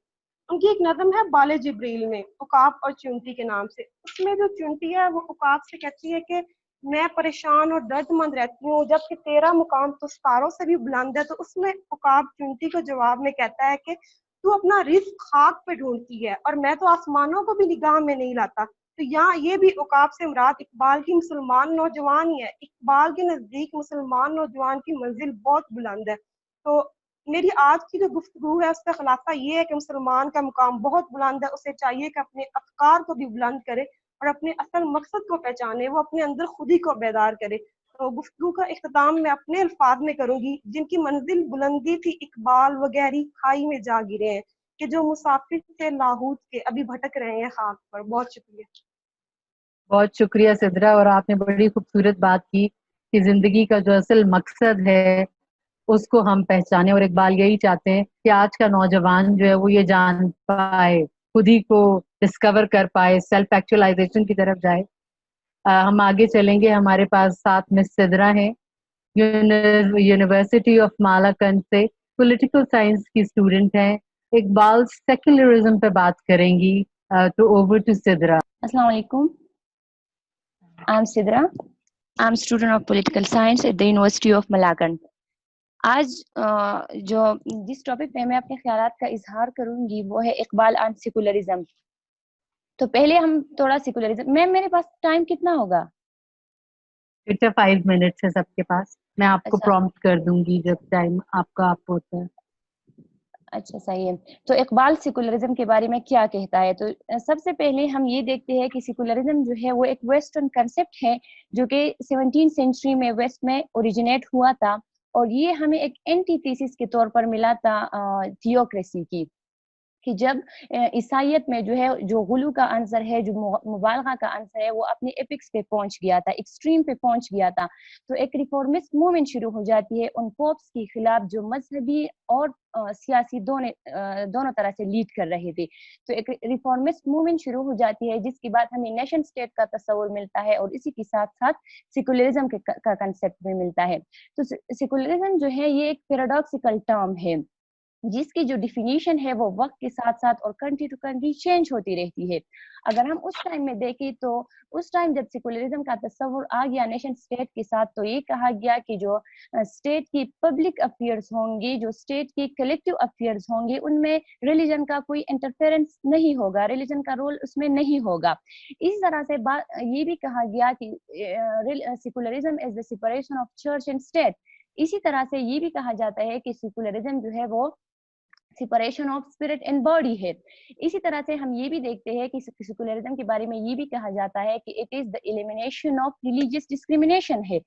ان کی ایک نظم ہے بال جبریل میں، عقاب اور چونٹی کے نام سے. اس میں جو چونٹی ہے وہ عقاب سے کہتی ہے کہ میں پریشان اور درد مند رہتی ہوں جبکہ تیرا مقام تو ستاروں سے بھی بلند ہے. تو اس میں عقاب چونٹی کو جواب میں کہتا ہے کہ تو اپنا رزق خاک پہ ڈھونڈتی ہے اور میں تو آسمانوں کو بھی نگاہ میں نہیں لاتا. تو یہاں یہ بھی عقاب سے مراد اقبال کی مسلمان نوجوان ہی ہے. اقبال کے نزدیک مسلمان نوجوان کی منزل بہت بلند ہے. تو میری آج کی جو گفتگو ہے اس کا خلاصہ یہ ہے کہ مسلمان کا مقام بہت بلند ہے. اسے چاہیے کہ اپنے افکار کو بھی بلند کرے اور اپنے اصل مقصد کو پہچانے، وہ اپنے اندر خود ہی کو بیدار کرے. تو گفتگو کا اختتام میں اپنے الفاظ میں کروں گی، جن کی منزل بلندی تھی اقبال وغیرہ کھائی میں جا گرے ہیں کہ جو مسافر تھے لاہوت کے ابھی بھٹک رہے ہیں خاک پر. بہت شکریہ. بہت شکریہ سدرا، اور آپ نے بڑی خوبصورت بات کی کہ زندگی کا جو اصل مقصد ہے اس کو ہم پہچانے، اور اقبال یہی چاہتے ہیں کہ آج کا نوجوان جو ہے وہ یہ جان پائے، خود ہی کو ڈسکور کر پائے، سیلف ایکچولائزیشن کی طرف جائے. ہم آگے چلیں گے. ہمارے پاس ساتھ مس سدرا ہیں، یونیورسٹی آف مالاکنڈ سے پولیٹیکل سائنس کی اسٹوڈنٹ ہیں. اقبال سیکولرزم پہ بات کریں گی. تو اوور ٹو سدرا. السلام علیکم. I'm Sidra. I'm a student of political science at the University of Malakand. آج جو جس ٹاپک پہ میں اپنے خیالات کا اظہار کروں گی وہ ہے اقبال اینڈ سیکولرزم. تو پہلے ہم تھوڑا سیکولرزم. میم میرے پاس ٹائم کتنا ہوگا؟ 5 منٹس ہے سب کے پاس. میں آپ کو پرومپٹ کر دوں گی جب ٹائم آپ کا آپ ہوتا ہے. اچھا صحیح ہے. تو اقبال سیکولرزم کے بارے میں کیا کہتا ہے؟ تو سب سے پہلے ہم یہ دیکھتے ہیں کہ سیکولرزم جو ہے وہ ایک ویسٹرن کنسیپٹ ہے جو کہ 17 سینچری میں ویسٹ میں اوریجنیٹ ہوا تھا، اور یہ ہمیں ایک اینٹی تھیسس کے طور پر ملا تھا تھیوکریسی کی، کہ جب عیسائیت میں جو ہے جو غلو کا عنصر ہے، جو مبالغہ کا عنصر ہے، وہ اپنے ایپکس پہ پہنچ گیا تھا، ایکسٹریم پہ پہنچ گیا تھا، تو ایک ریفارمسٹ موومنٹ شروع ہو جاتی ہے ان پوپس کے خلاف جو مذہبی اور سیاسی دونوں طرح سے لیڈ کر رہے تھے. تو ایک ریفارمسٹ موومنٹ شروع ہو جاتی ہے جس کے بعد ہمیں نیشن اسٹیٹ کا تصور ملتا ہے اور اسی کے ساتھ ساتھ سیکولرزم کا کنسیپٹ بھی ملتا ہے. تو سیکولرزم جو ہے یہ ایک پیراڈاکسیکل ٹرم ہے جس کی جو ڈیفینیشن ہے وہ وقت کے ساتھ ساتھ اور کنٹری ٹو کنٹری چینج ہوتی رہتی ہے. اگر ہم اس ٹائم میں دیکھیں تو اس ٹائم جب سیکولرزم کا تصور آ گیا نیشن اسٹیٹ کے ساتھ تو یہ کہا گیا کہ جو اسٹیٹ کی پبلک افیئرز ہوں گی، جو اسٹیٹ کی کلیکٹیو افیئرز ہوں گی، ان میں ریلیجن کا کوئی انٹرفیرنس نہیں ہوگا، ریلیجن کا رول اس میں نہیں ہوگا. اس طرح سے یہ بھی کہا گیا کہ secularism is the separation of church and state. اسی طرح سے یہ بھی کہا جاتا ہے کہ سیکولرزم جو ہے وہ separation of spirit and body ہے. اسی طرح سے ہم یہ بھی دیکھتے ہیں کہ سیکولرزم کے بارے میں یہ بھی کہا جاتا ہے کہ it is the elimination of religious discrimination ہے.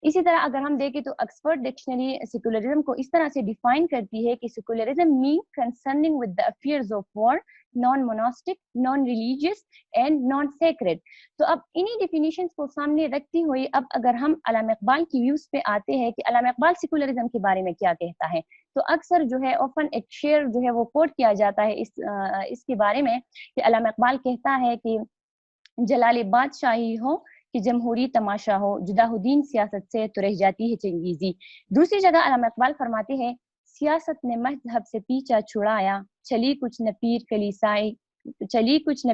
اسی طرح اگر ہم دیکھیں تو آکسفورڈ ڈکشنری سیکولرزم کو اس طرح سے ڈیفائن کرتی ہے کہ secularism mean concerning with the affairs of war, non monastic, non religious and non sacred. تو اب انہی ڈیفینیشنز کو سامنے رکھتی ہوئی اب اگر ہم علامہ اقبال کی ویوز پہ آتے ہیں کہ علامہ اقبال سیکولرزم کے بارے میں کیا کہتا ہے، تو اکثر جو ہے اوپن ایک شعر جو ہے وہ کوٹ کیا جاتا ہے اس کے بارے میں کہ علامہ اقبال کہتا ہے کہ جلال بادشاہی ہو کہ جمہوری تماشا ہو، جداہدین سیاست سے تو رہ جاتی ہے چنگیزی. دوسری جگہ علامہ اقبال فرماتے ہیں سیاست نے مذہب سے پیچھا چھڑایا، چلی کچھ نہ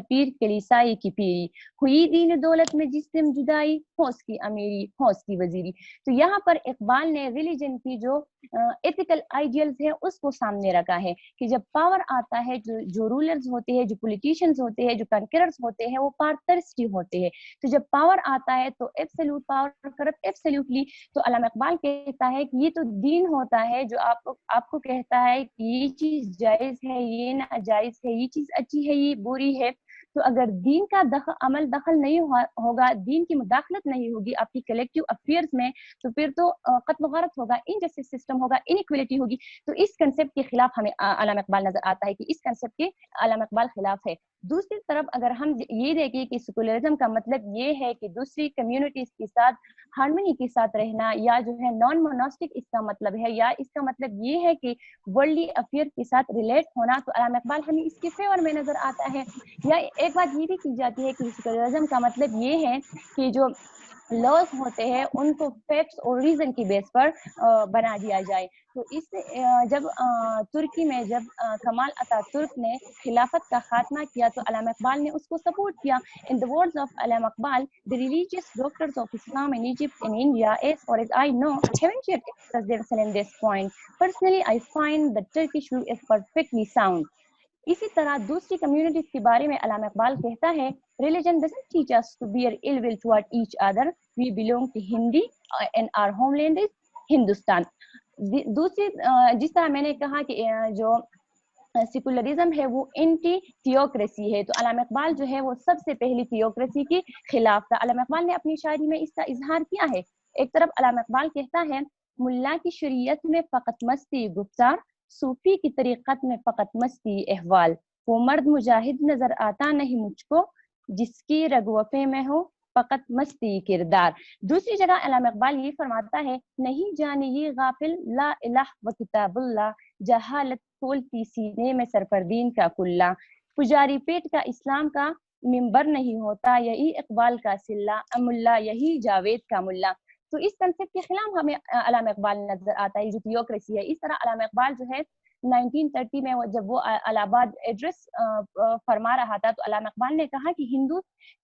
پیر کلیسائی کی پیری، ہوئی دین دولت میں جسم جدائی، ہوش کی امیری ہوش کی وزیری. تو یہاں پر اقبال نے ریلیجن کی جو ایتھیکل آئیڈیلز ہیں اس کو سامنے رکھا ہے کہ جب پاور آتا ہے، جو رولرز ہوتے ہیں، جو پولیٹیشنز ہوتے ہیں، جو کنکررز ہوتے ہیں، وہ پارترسٹی ہوتے ہیں. تو جب پاور آتا ہے تو ایبسولوٹ پاور کرپٹ ایبسولوٹلی. تو علامہ اقبال کہتا ہے کہ یہ تو دین ہوتا ہے جو آپ کو کہتا ہے کہ یہ چیز جائز ہے، یہ ناجائز ہے، یہ چیز اچھی ہے، یہ بری ہے. تو اگر دین کا دخل نہیں ہوگا، دین کی مداخلت نہیں ہوگی آپ کی کلیکٹیو افیئرز میں، تو پھر تو قتل و غارت ہوگا، انجسٹس سسٹم ہوگا، انیکویلٹی ہوگی. تو اس کنسیپٹ کے خلاف ہمیں علامہ اقبال نظر آتا ہے کہ اس کنسیپٹ کے علامہ اقبال خلاف ہے. دوسری طرف اگر ہم یہ دیکھیں کہ سیکولرزم کا مطلب یہ ہے کہ دوسری کمیونٹیز کے ساتھ ہارمنی کے ساتھ رہنا، یا جو ہے نان موناسٹک اس کا مطلب ہے، یا اس کا مطلب یہ ہے کہ ورلڈلی افیئر کے ساتھ ریلیٹ ہونا، تو علامہ اقبال ہمیں اس کے فیور میں نظر آتا ہے. یا ایک بات یہ بھی کی جاتی ہے کہ سیکولرزم کا مطلب یہ ہے کہ جو لاز ہوتے ہیں ان کو فیکٹس اور ریزن کی بیس پر بنا دیا جائے. تو اس جب ترکی میں جب کمال اتا ترک نے خلافت کا خاتمہ کیا تو علامہ اقبال نے اس کو سپورٹ کیا. In the words of Allama Iqbal, the religious doctors of Islam in Egypt and India, as far as I know, haven't yet expressed themselves in this point. Personally, I find the Turkish view is perfectly sound. اسی طرح دوسری communities کے بارے میں علامہ اقبال کہتا ہے religion doesn't teach us to bear ill will toward each other. We belong to Hindi and our homeland is Hindustan. دوسری جس طرح میں نے کہا کہ جو سیکولرزم ہے وہ اینٹی تھیوکریسی ہے، تو علامہ اقبال جو ہے وہ سب سے پہلی تھیوکریسی کے خلاف تھا. علامہ اقبال نے اپنی شاعری میں اس کا اظہار کیا ہے. ایک طرف علامہ اقبال کہتا ہے ملا کی شریعت میں فقط مستی گفتار، صوفی کی طریقت میں فقط مستی احوال، وہ مرد مجاہد نظر آتا نہیں مجھ کو جس کی رغوفے میں ہو فقط مستی کردار. دوسری جگہ علامہ اقبال یہ فرماتا ہے نہیں جانے یہ غافل لا الہ و کتاب اللہ، جہالت کھولتی سینے میں سرپردین کا کلا، پجاری پیٹ کا اسلام کا ممبر نہیں ہوتا، یہی اقبال کا سلہ ملا، یہی جاوید کا ملا. تو اس کنسیپٹ کے خلاف ہمیں علامہ اقبال نظر آتا ہے جو تھیوکریسی ہے. اس طرح علامہ اقبال جو ہے 1930 میں جب وہ الہ آباد ایڈریس فرما رہا تھا تو علامہ اقبال نے کہا کہ ہندو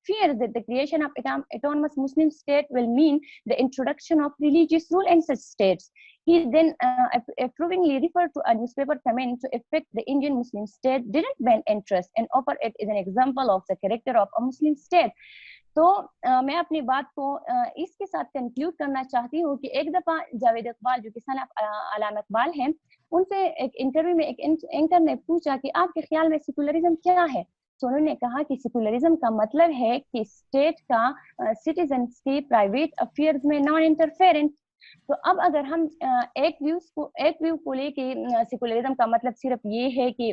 fears that the creation of autonomous Muslim state will mean the introduction of religious rule in such states. He then approvingly referred to a newspaper comment to effect the Indian Muslim state didn't bend interest and offer it as an example of the character of a Muslim state. تو میں اپنی بات کو اس کے ساتھ conclude کرنا چاہتی ہوں کہ ایک دفعہ جاوید اقبال جو کہ سن علامہ اقبال ہیں، ان سے ایک انٹرویو میں ایک اینکر نے پوچھا کہ آپ کے خیال میں سیکولرزم کیا ہے؟ تو انہوں نے کہا کہ سیکولرزم کا مطلب ہے کہ اسٹیٹ کا سٹیزنز کے پرائیویٹ افیئرز میں نان انٹرفیئرنس. تو اب اگر ہم ایک ویو کو لے کے سیکولرزم کا مطلب صرف یہ ہے کہ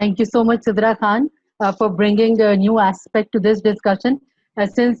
Thank you so much, Sidra Khan, for bringing a new aspect to this discussion. Since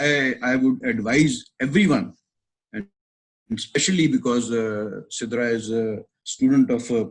I would advise everyone, especially because Sidra is a student of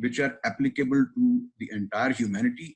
which are applicable to the entire humanity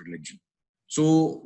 religion. So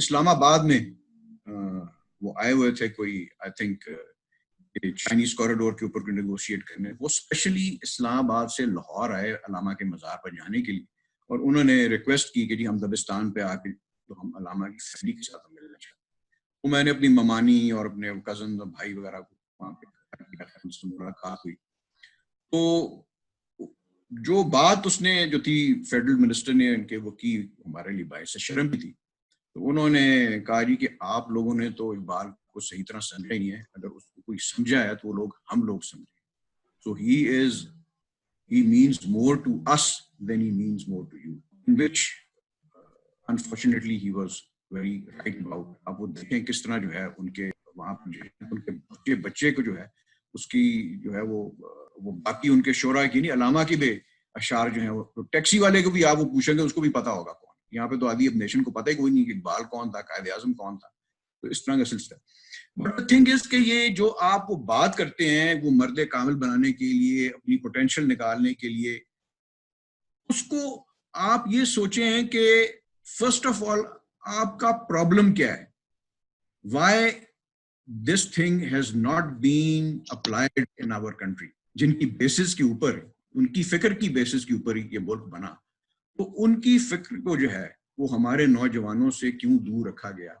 اسلام آباد میں وہ آئے ہوئے تھے کوئی I think Chinese corridor کے اوپر negotiate کرنے. وہ اسپیشلی اسلام آباد سے لاہور آئے علامہ کے مزار پر جانے کے لیے, اور انہوں نے ریکویسٹ کی کہ جی ہم دبستان پہ آ کے تو ہم علامہ کی فیملی کے ساتھ ملنا چاہتے ہیں. تو میں نے اپنی ممانی اور اپنے کزن بھائی وغیرہ کو وہاں پہ ملاقات ہوئی. تو جو بات اس نے جو تھی فیڈرل منسٹر نے ان کے وہ کی, ہمارے لیے باعث شرم بھی تھی. تو انہوں نے کہا جی کہ آپ لوگوں نے تو اقبال کو صحیح طرح سمجھا ہی نہیں ہے, اگر اس کو کوئی سمجھا ہے تو وہ لوگ ہم لوگ سمجھیں. So he means more to us than he means more to you, in which unfortunately he was very right about. اب وہ دیکھیں کس طرح جو ہے ان کے وہاں ان کے بچے کو جو ہے اس کی جو ہے وہ باقی ان کے شعراء کی نہیں, علامہ کی بھی اشعار جو ہیں وہ ٹیکسی والے کو بھی آپ وہ پوچھیں گے اس کو بھی پتا ہوگا کون. یہاں پہ تو آدھی اب نیشن کو پتہ ہی کوئی نہیں کہ اقبال کون تھا, قائد اعظم کون تھا. تو اس طرح کا سلسلہ. بٹ the thing is کہ یہ جو آپ وہ بات کرتے ہیں وہ مرد کامل بنانے کے لیے, اپنی پوٹینشیل نکالنے کے لیے, اس کو آپ یہ سوچیں کہ فرسٹ آف آل آپ کا پرابلم کیا ہے, why this thing has not been applied in our country, جن کی بیسس کے اوپر, ان کی فکر کی بیسس کے اوپر یہ ملک بنا. تو ان کی فکر کو جو ہے وہ ہمارے نوجوانوں سے کیوں دور رکھا گیا,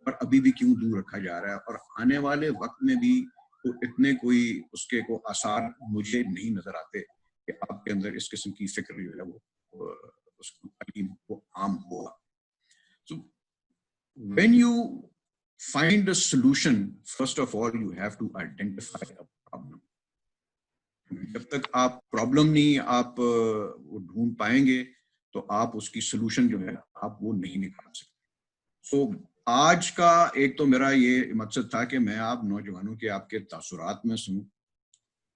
اور ابھی بھی کیوں دور رکھا جا رہا ہے, اور آنے والے وقت میں بھی تو اتنے کوئی اس کے کو آثار مجھے نہیں نظر آتے کہ آپ کے اندر اس قسم کی فکر جو ہے وہ اس کو تعلیم کو عام ہوگا. So when you find a solution, first of all you have to identify a problem. جب تک آپ پرابلم نہیں آپ وہ ڈھونڈ پائیں گے تو آپ اس کی سولوشن جو ہے آپ وہ نہیں نکال سکتے. سو آج کا ایک تو میرا یہ مقصد تھا کہ میں آپ نوجوانوں کے آپ کے تاثرات میں سنوں,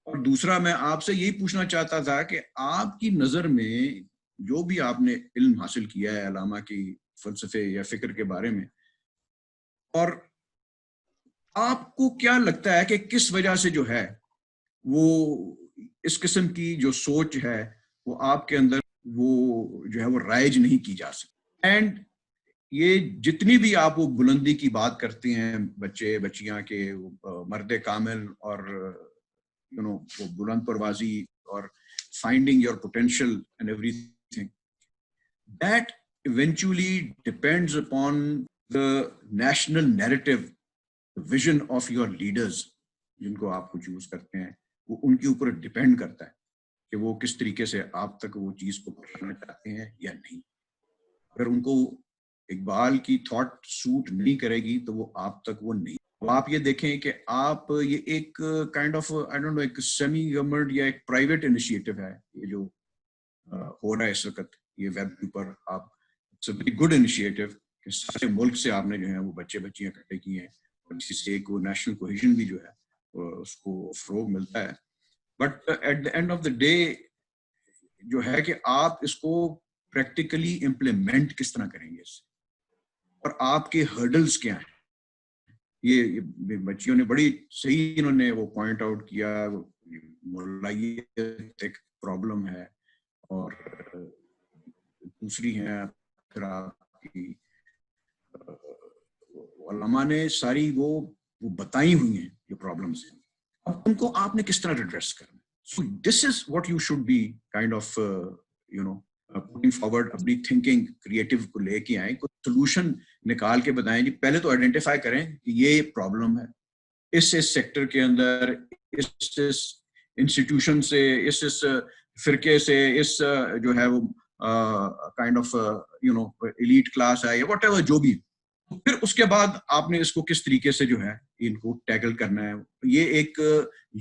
اور دوسرا میں آپ سے یہی پوچھنا چاہتا تھا کہ آپ کی نظر میں جو بھی آپ نے علم حاصل کیا ہے علامہ کی فلسفے یا فکر کے بارے میں, اور آپ کو کیا لگتا ہے کہ کس وجہ سے جو ہے وہ اس قسم کی جو سوچ ہے وہ آپ کے اندر وہ جو ہے وہ رائج نہیں کی جا سکتی. اینڈ یہ جتنی بھی آپ وہ بلندی کی بات کرتے ہیں بچے بچیاں کے مرد کامل اور وہ بلند پروازی اور finding your potential and everything, that eventually depends upon the national narrative, the vision of your leaders جن کو آپ کو چوز کرتے ہیں. وہ ان کے اوپر ڈیپینڈ کرتا ہے کہ وہ کس طریقے سے آپ تک وہ چیز کو پہنچانا چاہتے ہیں یا نہیں. اگر ان کو اقبال کی تھاٹ سوٹ نہیں کرے گی تو وہ آپ تک وہ نہیں. آپ یہ دیکھیں کہ آپ یہ ایک kind of I don't know ایک سیمی گورنمنٹ یا ایک پرائیویٹ انیشیٹو ہے یہ جو ہو رہا ہے اس وقت یہ ویب کے اوپر. آپ it's a very good initiative کہ سارے ملک سے آپ نے جو ہے وہ بچے بچیاں اکٹھے کی ہیں, اور اسی سے ایک وہ نیشنل کوہیژن بھی جو ہے اس کو فروغ ملتا ہے. But at the end of the day جو ہے کہ آپ اس کو پریکٹیکلی امپلیمنٹ کس طرح کریں گے اس سے, اور آپ کے ہرڈلز کیا ہیں. یہ بچیوں نے بڑی صحیح انہوں نے وہ پوائنٹ آؤٹ کیا, ملائیت ایک پرابلم ہے, اور دوسری ہے پھر آپ کی علماء نے ساری وہ بتائی ہوئی ہیں جو پرابلمس ہیں, اب ان کو آپ نے کس طرح ایڈریس کرنا. So this is what you should be kind of putting forward. اپنی تھنکنگ کریٹو کو لے کے آئیں, کوئی سولوشن نکال کے بتائیں. جی پہلے تو آئیڈینٹیفائی کریں کہ یہ پرابلم ہے اس سیکٹر کے اندر, اس انسٹیٹیوشن سے, اس فرقے سے, اس جو ہے وہ کائنڈ آف ایلیٹ کلاس ہے یا واٹ ایور جو بھی. پھر اس کے بعد آپ نے اس کو کس طریقے سے جو ہے ان کو ٹیکل کرنا ہے. یہ ایک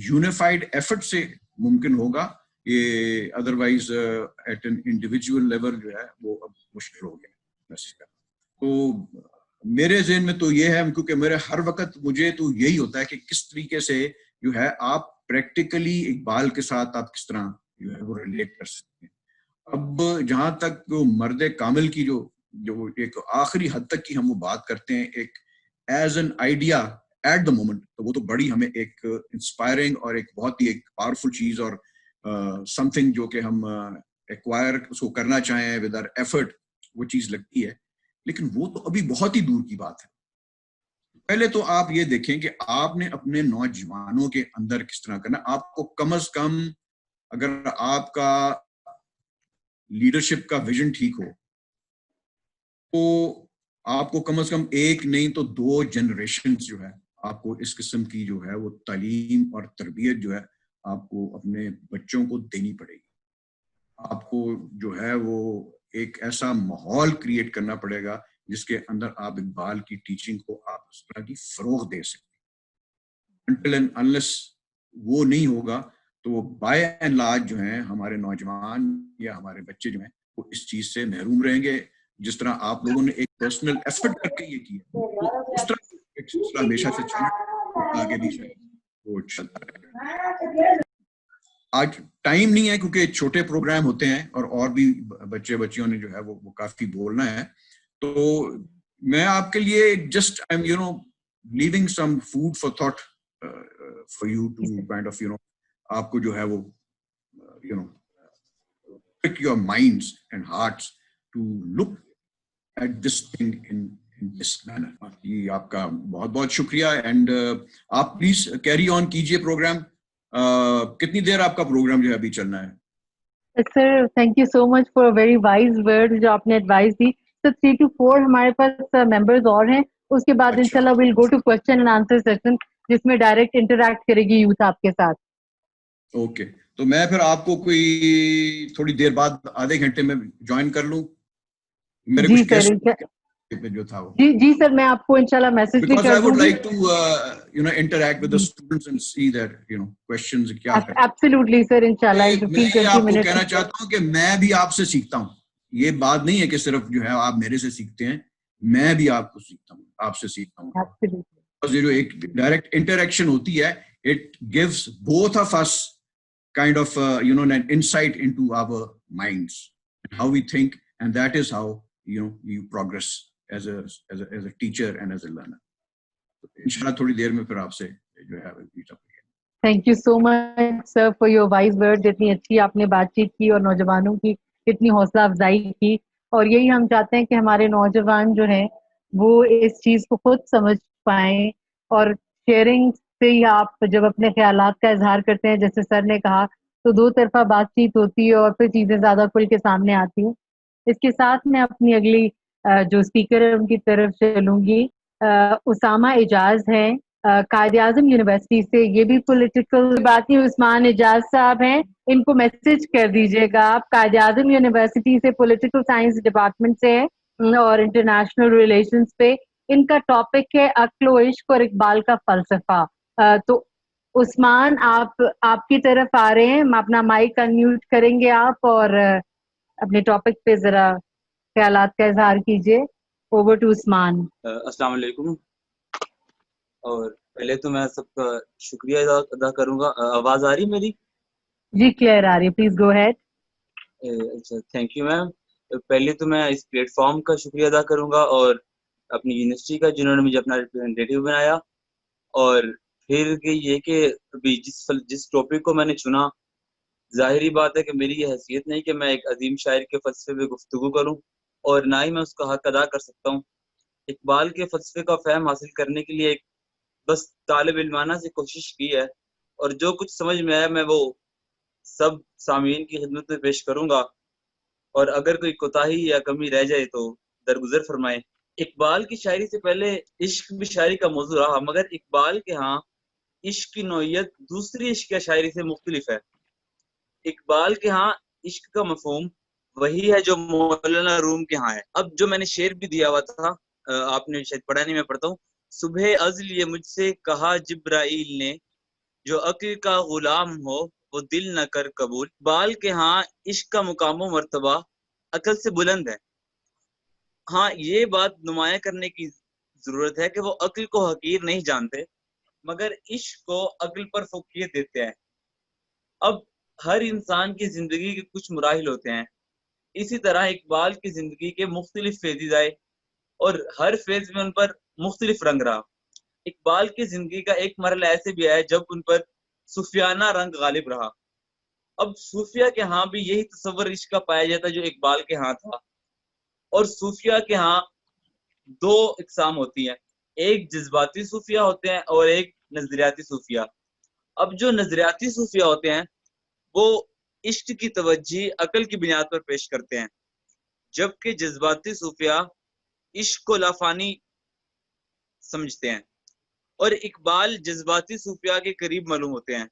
یونیفائڈ ایفرٹ سے ممکن ہوگا, یہ otherwise at an individual level جو ہے وہ اب مشکل ہو گیا. تو میرے ذہن میں تو یہ ہے, کیونکہ میرے ہر وقت مجھے تو یہی ہوتا ہے کہ کس طریقے سے جو ہے آپ پریکٹیکلی اقبال کے ساتھ آپ کس طرح جو ہے وہ ریلیٹ کر سکتے ہیں. اب جہاں تک وہ مرد کامل کی جو ایک آخری حد تک کی ہم وہ بات کرتے ہیں ایک as an idea at the moment, تو وہ تو بڑی ہمیں ایک انسپائرنگ اور ایک بہت ہی ایک پاورفل چیز اور سم تھنگ جو کہ ہم ایکوائر اس کو کرنا چاہیں ود آر ایفرٹ وہ چیز لگتی ہے. لیکن وہ تو ابھی بہت ہی دور کی بات ہے. پہلے تو آپ یہ دیکھیں کہ آپ نے اپنے نوجوانوں کے اندر کس طرح کرنا. آپ کو کم از کم اگر آپ کا لیڈرشپ کا ویژن ٹھیک ہو تو آپ کو کم از کم ایک نہیں تو 2 جنریشن جو ہے آپ کو اس قسم کی جو ہے وہ تعلیم اور تربیت جو ہے آپ کو اپنے بچوں کو دینی پڑے گی. آپ کو جو ہے وہ ایک ایسا ماحول کریٹ کرنا پڑے گا جس کے اندر آپ اقبال کی ٹیچنگ کو آپ اس طرح کی فروغ دے سکیں. until and unless وہ نہیں ہوگا تو وہ بائی اینڈ لارج جو ہیں ہمارے نوجوان یا ہمارے بچے جو ہیں وہ اس چیز سے محروم رہیں گے. جس طرح آپ لوگوں نے ایک پرسنل ایفرٹ کر کے یہ کیا تو اس طرح ایک سلسلہ ہمیشہ سے چلے آگے بھی وہ چلتا رہے گا. آج ٹائم نہیں ہے کیونکہ چھوٹے پروگرام ہوتے ہیں اور بھی بچے بچیوں نے جو ہے وہ کافی بولنا ہے. تو میں آپ کے لیے just I am leaving some food for thought for you to kind of آپ کو جو ہے وہ pick your minds and hearts to look at this thing in this manner. یہ آپ کا بہت بہت شکریہ. اینڈ آپ پلیز کیری آن کیجئے پروگرام. کتنی دیر آپ کا پروگرام جو ہے ابھی چلنا ہے؟ Sir thank you so much for very wise word جو آپ نے ایڈوائز دی. سر 3 to 4 ہمارے پاس ممبرز اور ہیں. اس کے بعد انشاءاللہ we'll go to question and answer session جس میں ڈائریکٹ انٹریکٹ کرے گی یوتھ آپ کے ساتھ. اوکے تو میں پھر آپ کو کوئی تھوڑی دیر بعد آدھے گھنٹے میں جوائن کر لوں. میرے جی کچھ سر جو تھا وہ جی سر میں آپ کو انشاءاللہ میسج بھی because کر I دوں would گی. like to interact with the students and see that questions کیا ہے. Absolutely sir انشاءاللہ. میں آپ کو کہنا چاہتا ہوں کہ میں بھی آپ سے سیکھتا ہوں. یہ بات نہیں ہے کہ صرف جو ہے آپ میرے سے سیکھتے ہیں, میں بھی آپ کو سیکھتا ہوں, آپ سے سیکھتا ہوں. یہ جو ایک ڈائریکٹ انٹریکشن ہوتی ہے it gives both of us kind of an insight into our minds and how we think, and that is how you progress as a teacher and as a learner. انشاءاللہ تھوڑی دیر میں پھر آپ سے جو ہے thank you so much sir for your wise word. اتنی اچھی آپ نے بات چیت کی اور نوجوانوں کی اتنی حوصلہ افزائی کی, اور یہی ہم چاہتے ہیں کہ ہمارے نوجوان جو ہیں وہ اس چیز کو خود سمجھ پائیں. اور شیئرنگ سے ہی آپ جب اپنے خیالات کا اظہار کرتے ہیں جیسے سر نے کہا تو 2 طرفہ بات چیت ہوتی ہے اور پھر چیزیں زیادہ کھل کے سامنے آتی ہیں. اس کے ساتھ میں اپنی اگلی جو اسپیکر ہے ان کی طرف چلوں گی. اسامہ اعجاز ہیں قائد اعظم یونیورسٹی سے. یہ بھی پولیٹیکل بات نہیں, عثمان اعجاز صاحب ہیں, ان کو میسج کر دیجیے گا آپ. قائد اعظم یونیورسٹی سے پولیٹیکل سائنس ڈپارٹمنٹ سے ہیں اور انٹرنیشنل ریلیشنز پہ. ان کا ٹاپک ہے عقل و عشق اور اقبال کا فلسفہ. تو عثمان آپ کی طرف آ رہے ہیں, اپنا مائک انمیوٹ کریں گے آپ اور اپنے ٹاپک پہ ذرا خیالات کا اظہار کیجیے. اوور ٹو عثمان. السلام علیکم. اور پہلے تو میں سب کا شکریہ ادا کروں گا. آواز آ رہی میری؟ جی کلیئر آ رہی ہے, پلیز گو ہیڈ. اچھا تھینک یو میم. پہلے تو میں اس پلیٹ فارم کا شکریہ ادا کروں گا اور اپنی یونیورسٹی کا جنہوں نے مجھے اپنا ریپرزینٹیٹیو بنایا. اور پھر یہ کہ ابھی جس ٹاپک کو میں نے چنا, ظاہری بات ہے کہ میری یہ حیثیت نہیں کہ میں ایک عظیم شاعر کے فلسفے پہ گفتگو کروں, اور نہ ہی میں اس کا حق ادا کر سکتا ہوں. اقبال کے فلسفے کا فہم حاصل کرنے کے لیے ایک بس طالب علمانہ سے کوشش کی ہے, اور جو کچھ سمجھ میں آیا میں وہ سب سامعین کی خدمت میں پیش کروں گا, اور اگر کوئی کوتاہی یا کمی رہ جائے تو درگزر فرمائیں. اقبال کی شاعری سے پہلے عشق بھی شاعری کا موضوع رہا, مگر اقبال کے ہاں عشق کی نوعیت دوسری عشق یا شاعری سے مختلف ہے. اقبال کے ہاں عشق کا مفہوم وہی ہے جو مولانا روم کے ہاں ہے. اب جو میں نے شعر بھی دیا ہوا تھا, آپ نے شاید پڑھا نہیں, میں پڑھتا ہوں. صبح ازل یہ مجھ سے کہا جبرائیل نے, جو عقل کا غلام ہو وہ دل نہ کر قبول. اقبال کے ہاں عشق کا مقام و مرتبہ عقل سے بلند ہے. ہاں یہ بات نمایاں کرنے کی ضرورت ہے کہ وہ عقل کو حقیر نہیں جانتے, مگر عشق کو عقل پر فوقیت دیتے ہیں. اب ہر انسان کی زندگی کے کچھ مراحل ہوتے ہیں, اسی طرح اقبال کی زندگی کے مختلف فیزز آئے اور ہر فیز میں ان پر مختلف رنگ رہا. اقبال کی زندگی کا ایک مرحلہ ایسے بھی آیا جب ان پر صوفیانہ رنگ غالب رہا. اب صوفیہ کے ہاں بھی یہی تصور عشق کا پایا جاتا جو اقبال کے ہاں تھا, اور صوفیہ کے ہاں دو اقسام ہوتی ہیں, ایک جذباتی صوفیہ ہوتے ہیں اور ایک نظریاتی صوفیہ. اب جو نظریاتی صوفیہ ہوتے ہیں وہ عشق کی توجہ عقل کی بنیاد پر پیش کرتے ہیں, جبکہ جذباتی صوفیہ عشق کو لافانی سمجھتے ہیں. اور اقبال جذباتی صوفیہ کے قریب معلوم ہوتے ہیں,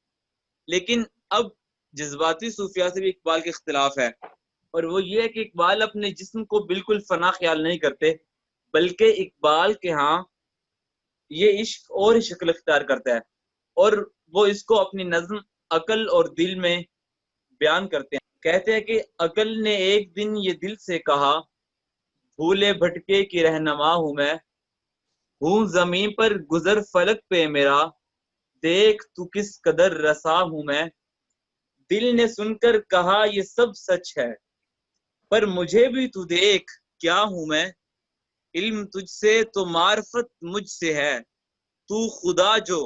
لیکن اب جذباتی صوفیہ سے بھی اقبال کے اختلاف ہے, اور وہ یہ ہے کہ اقبال اپنے جسم کو بالکل فنا خیال نہیں کرتے, بلکہ اقبال کے ہاں یہ عشق اور ہی شکل اختیار کرتا ہے, اور وہ اس کو اپنی نظم عقل اور دل میں بیان کرتے ہیں. کہتے ہیں کہ عقل نے ایک دن یہ دل سے کہا, بھولے بھٹکے کی رہنما ہوں میں, ہوں زمین پر گزر فلک پہ میرا, دیکھ تو کس قدر رسا ہوں میں. دل نے سن کر کہا یہ سب سچ ہے, پر مجھے بھی تو دیکھ کیا ہوں میں, علم تجھ سے تو معرفت مجھ سے ہے, تو خدا جو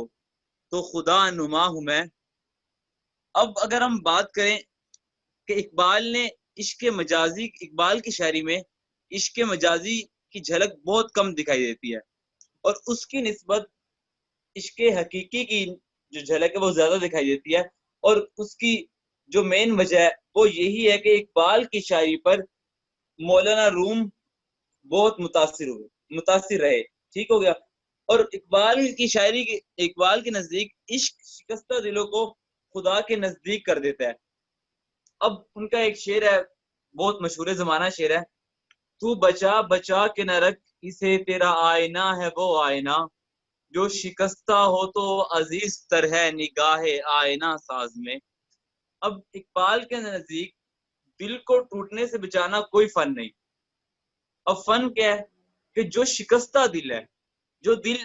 تو خدا نما ہوں میں. اب اگر ہم بات کریں کہ اقبال نے عشق مجازی, اقبال کی شاعری میں عشق مجازی کی جھلک بہت کم دکھائی دیتی ہے, اور اس کی نسبت عشق حقیقی کی جو جھلک ہے وہ زیادہ دکھائی دیتی ہے. اور اس کی جو مین وجہ ہے وہ یہی ہے کہ اقبال کی شاعری پر مولانا روم بہت متاثر رہے. ٹھیک ہو گیا. اور اقبال کی شاعری اقبال کے نزدیک عشق شکستہ دلوں کو خدا کے نزدیک کر دیتا ہے. اب ان کا ایک شعر ہے, بہت مشہور زمانہ شعر ہے, تو بچا بچا کے نہ رکھ اسے, تیرا آئینہ ہے وہ آئینہ, جو شکستہ ہو تو عزیز تر ہے نگاہ آئینہ ساز میں. اب اقبال کے نزدیک دل کو ٹوٹنے سے بچانا کوئی فن نہیں. اب فن کیا ہے کہ جو شکستہ دل ہے, جو دل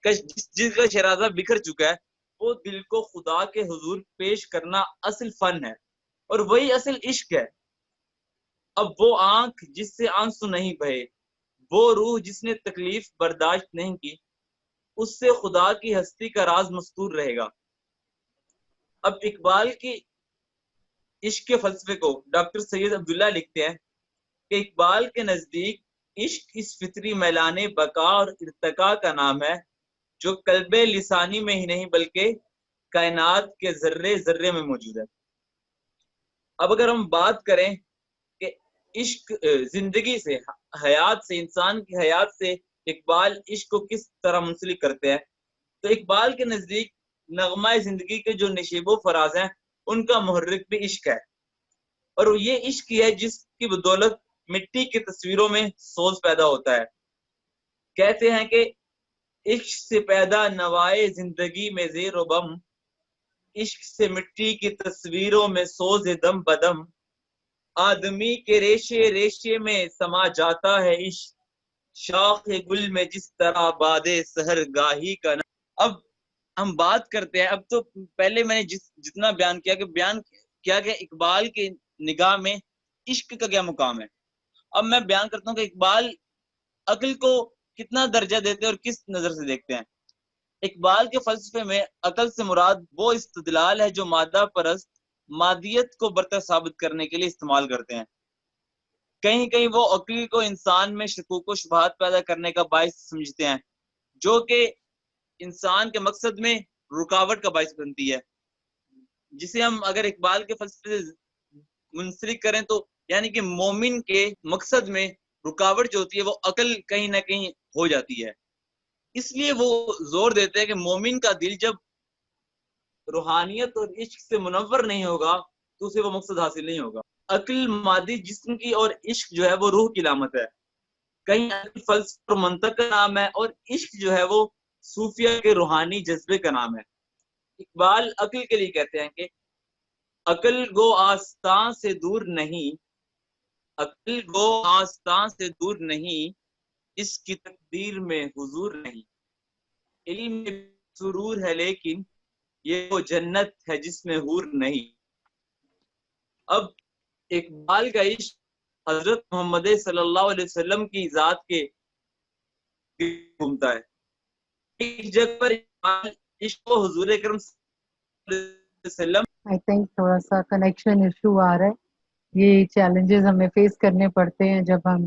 جس کا شرازہ بکھر چکا ہے, وہ دل کو خدا کے حضور پیش کرنا اصل فن ہے, اور وہی اصل عشق ہے. اب وہ آنکھ جس سے آنسو نہیں بہے, وہ روح جس نے تکلیف برداشت نہیں کی, اس سے خدا کی ہستی کا راز مستور رہے گا. اب اقبال کی عشق کے فلسفے کو ڈاکٹر سید عبداللہ لکھتے ہیں کہ اقبال کے نزدیک عشق اس فطری میلان بقا اور ارتقاء کا نام ہے, جو قلب لسانی میں ہی نہیں بلکہ کائنات کے ذرے ذرے میں موجود ہے. اب اگر ہم بات کریں کہ عشق زندگی سے, حیات سے, انسان کی حیات سے اقبال عشق کو کس طرح منسلک کرتے ہیں, تو اقبال کے نزدیک نغمہ زندگی کے جو نشیب و فراز ہیں ان کا محرک بھی عشق ہے, اور یہ عشق ہے جس کی بدولت مٹی کی تصویروں میں سوز پیدا ہوتا ہے. کہتے ہیں کہ عشق سے پیدا نوائے زندگی میں زیر و بم, عشق سے مٹی کی تصویروں میں سوز دم بدم, آدمی کے ریشے ریشے میں سما جاتا ہے عشق, شاخ گل میں جس طرح باد سحر گاہی کا. اب ہم بات کرتے ہیں, اب تو پہلے میں نے جتنا بیان کیا کہ اقبال کے نگاہ میں عشق کا کیا مقام ہے. اب میں بیان کرتا ہوں کہ اقبال عقل کو کتنا درجہ دیتے ہیں اور کس نظر سے دیکھتے ہیں. اقبال کے فلسفے میں عقل سے مراد وہ استدلال ہے جو مادہ پرست مادیت کو برتر ثابت کرنے کے لیے استعمال کرتے ہیں. کہیں کہیں وہ عقل کو انسان میں شکوک و شبہات پیدا کرنے کا باعث سمجھتے ہیں, جو کہ انسان کے مقصد میں رکاوٹ کا باعث بنتی ہے, جسے ہم اگر اقبال کے فلسفے سے منسلک کریں تو یعنی کہ مومن کے مقصد میں رکاوٹ جو ہوتی ہے وہ عقل کہیں نہ کہیں ہو جاتی ہے. اس لیے وہ زور دیتے ہیں کہ مومن کا دل جب روحانیت اور عشق سے منور نہیں ہوگا تو اسے وہ مقصد حاصل نہیں ہوگا. عقل مادی جسم کی اور عشق جو ہے وہ روح کی علامت ہے. کہیں عقل فلسفہ اور منطق کا نام ہے, اور عشق جو ہے وہ صوفیہ کے روحانی جذبے کا نام ہے. اقبال عقل کے لیے کہتے ہیں کہ عقل گو آستان سے دور نہیں, عقل گو آستان سے دور نہیں, اس کی تقدیر میں حضور نہیں. علم میں سرور ہے لیکن یہ وہ جنت ہے جس میں حور نہیں. اب اقبال کا عشق حضرت محمد صلی اللہ علیہ وسلم کی ذات کے گھومتا ہے. ایک جگہ پر عشق و حضور اکرم صلی اللہ علیہ وسلم I think تھوڑا سا کنیکشن ایشو آ رہا ہے. یہ چیلنجز ہمیں فیس کرنے پڑتے ہیں جب ہم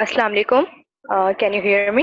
Assalamu alaikum. Can you hear me?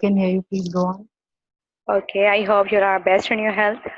can hear you. Please go on. Okay, I hope you are best in your health.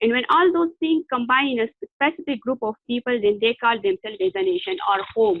And when all those things combine in a specific group of people, then they call themselves as a nation or home.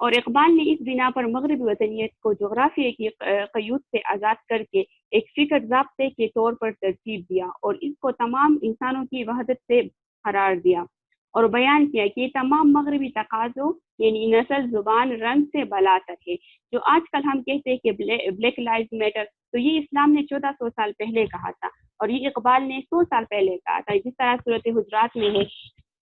اور اقبال نے اس بنا پر مغربی وطنیت کو جغرافیے کی قیود سے آزاد کر کے ایک فکر ضابطے کے طور پر ترتیب دیا اور اس کو تمام انسانوں کی وحدت سے قرار دیا اور بیان کیا کہ یہ تمام مغربی تقاضوں یعنی نسل، زبان، رنگ سے بالاتر ہے. جو آج کل ہم کہتے ہیں کہ بلیک لائف میٹر، تو یہ اسلام نے 1400 سال پہلے کہا تھا اور یہ اقبال نے 100 سال پہلے کہا تھا. جس طرح صورت حجرات میں ہے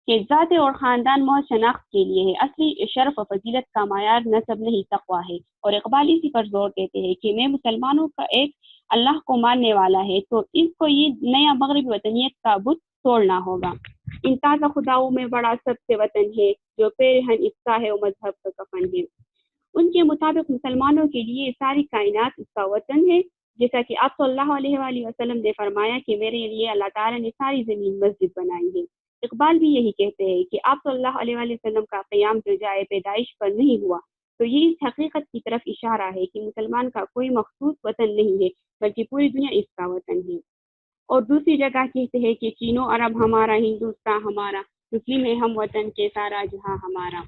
کہ ذات اور خاندان موت شناخت کے لیے ہے، اصلی شرف و فضیلت کا معیار نسب نہیں تقویٰ ہے. اور اقبال اسی پر زور دیتے ہیں کہ میں مسلمانوں کا ایک اللہ کو ماننے والا ہے تو اس کو یہ نیا مغربی وطنیت کا بت توڑنا ہوگا. ان تازہ خداؤں میں بڑا سب سے وطن ہے جو پیرہن افسا ہے و مذہب کا کفن ہے. ان کے مطابق مسلمانوں کے لیے ساری کائنات اس کا وطن ہے، جیسا کہ آپ صلی اللہ علیہ وآلہ وسلم نے فرمایا کہ میرے لیے اللہ تعالیٰ نے ساری زمین مسجد بنائی ہے. اقبال بھی یہی کہتے ہیں کہ آپ صلی اللہ علیہ وآلہ وسلم کا قیام جو جائے پیدائش پر نہیں ہوا، تو یہ اس حقیقت کی طرف اشارہ ہے کہ مسلمان کا کوئی مخصوص وطن نہیں ہے بلکہ پوری دنیا اس کا وطن ہے. اور دوسری جگہ کہتے ہیں کہ چین و عرب ہمارا، ہندوستان ہمارا، مسلم ہے ہم وطن کے سارا جہاں ہمارا.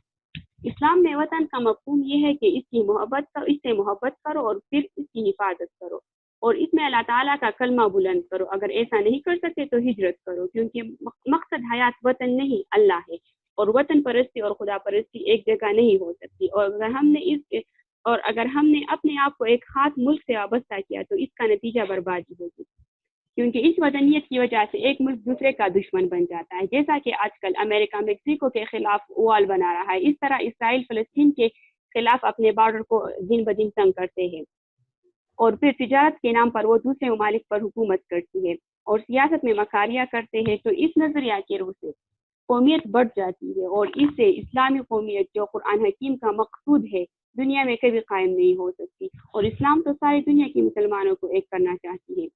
اسلام میں وطن کا مفہوم یہ ہے کہ اس سے محبت کرو اور پھر اس کی حفاظت کرو اور اس میں اللہ تعالیٰ کا کلمہ بلند کرو. اگر ایسا نہیں کر سکتے تو ہجرت کرو، کیونکہ مقصد حیات وطن نہیں اللہ ہے اور وطن پرستی اور خدا پرستی ایک جگہ نہیں ہو سکتی. اور اگر ہم نے اپنے آپ کو ایک خاص ملک سے وابستہ کیا تو اس کا نتیجہ بربادی ہوگی، کیونکہ اس وطنیت کی وجہ سے ایک ملک دوسرے کا دشمن بن جاتا ہے. جیسا کہ آج کل امریکہ میکسیکو کے خلاف وال بنا رہا ہے، اس طرح اسرائیل فلسطین کے خلاف اپنے بارڈر کو دن بدن تنگ کرتے ہیں اور پھر تجارت کے نام پر وہ دوسرے ممالک پر حکومت کرتی ہے اور سیاست میں مکاریاں کرتے ہیں. تو اس نظریہ کے روح سے قومیت بڑھ جاتی ہے اور اس سے اسلامی قومیت جو قرآن حکیم کا مقصود ہے دنیا میں کبھی قائم نہیں ہو سکتی. اور اسلام تو ساری دنیا کے مسلمانوں کو ایک کرنا چاہتی ہے.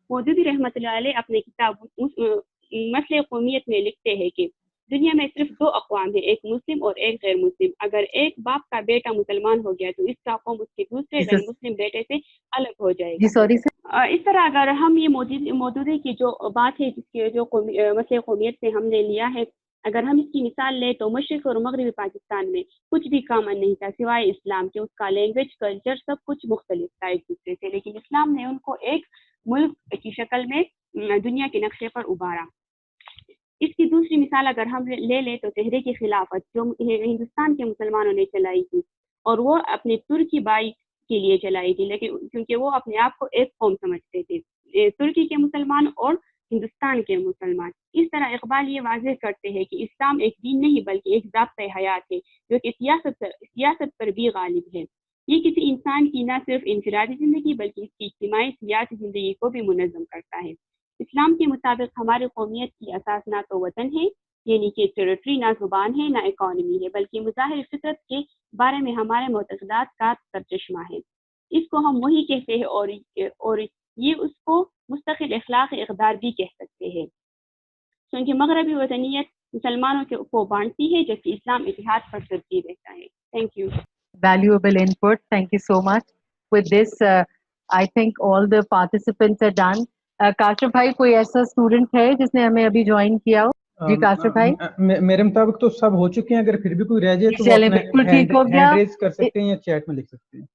مودودی رحمۃ اللہ علیہ اپنے کتاب مسئلہ قومیت میں لکھتے ہیں کہ دنیا میں صرف 2 اقوام ہیں، ایک مسلم اور ایک غیر مسلم. اگر ایک باپ کا بیٹا مسلمان ہو گیا تو اس کا قوم اس کے دوسرے غیر مسلم بیٹے سے الگ ہو جائے گا. اس طرح اگر ہم یہ مودودی کی جو بات ہے جس کے جو مسئلہ قومیت سے ہم نے لیا ہے، اگر ہم اس کی مثال لیں تو مشرق اور مغربی پاکستان میں کچھ بھی کامن نہیں تھا سوائے اسلام کے. اس کا لینگویج، کلچر سب کچھ مختلف تھا ایک دوسرے سے، لیکن اسلام نے ان کو ایک ملک کی شکل میں دنیا کے نقشے پر ابھارا. اس کی دوسری مثال اگر ہم لے لیں تو تحریک خلافت جو ہندوستان کے مسلمانوں نے چلائی تھی اور وہ اپنے ترکی بھائی کے لیے چلائی تھی، لیکن کیونکہ وہ اپنے آپ کو ایک قوم سمجھتے تھے، ترکی کے مسلمان اور ہندوستان کے مسلمان. اس طرح اقبال یہ واضح کرتے ہیں کہ اسلام ایک دین نہیں بلکہ ایک ضابطۂ حیات ہے جو کہ سیاست پر بھی غالب ہے. یہ کسی انسان کی نہ صرف انفرادی زندگی بلکہ اس کی اجتماعی سیاسی زندگی کو بھی منظم کرتا ہے. اسلام کے مطابق ہماری قومیت کی اساس نہ تو وطن ہے یعنی کہ ٹیریٹری، نہ زبان ہے، نہ اکانومی ہے، بلکہ مظاہر فطرت کے بارے میں ہمارے معتقدات کا سرچشمہ ہے. اس کو ہم وہی کہتے ہیں اور یہ اس کو مستقل اخلاق اقدار بھی کہہ سکتے ہیں، کیونکہ مغربی وطنیت مسلمانوں کو بانٹتی ہے جبکہ اسلام اتحاد پر ترجیح دیتا ہے. Thank you. Valuable input. Thank you so much. With this, I think all the participants are done. Kashif بھائی کوئی ایسا اسٹوڈنٹ ہے جس نے ہمیں ابھی جوائن کیا ہو؟ جی کاشف بھائی. میرے مطابق تو سب ہو چکے ہیں، اگر پھر بھی کوئی رہ جائے تو چلیں بالکل ٹھیک ہو گیا، ہینڈ ریز کر سکتے ہیں یا چیٹ میں لکھ سکتے ہیں.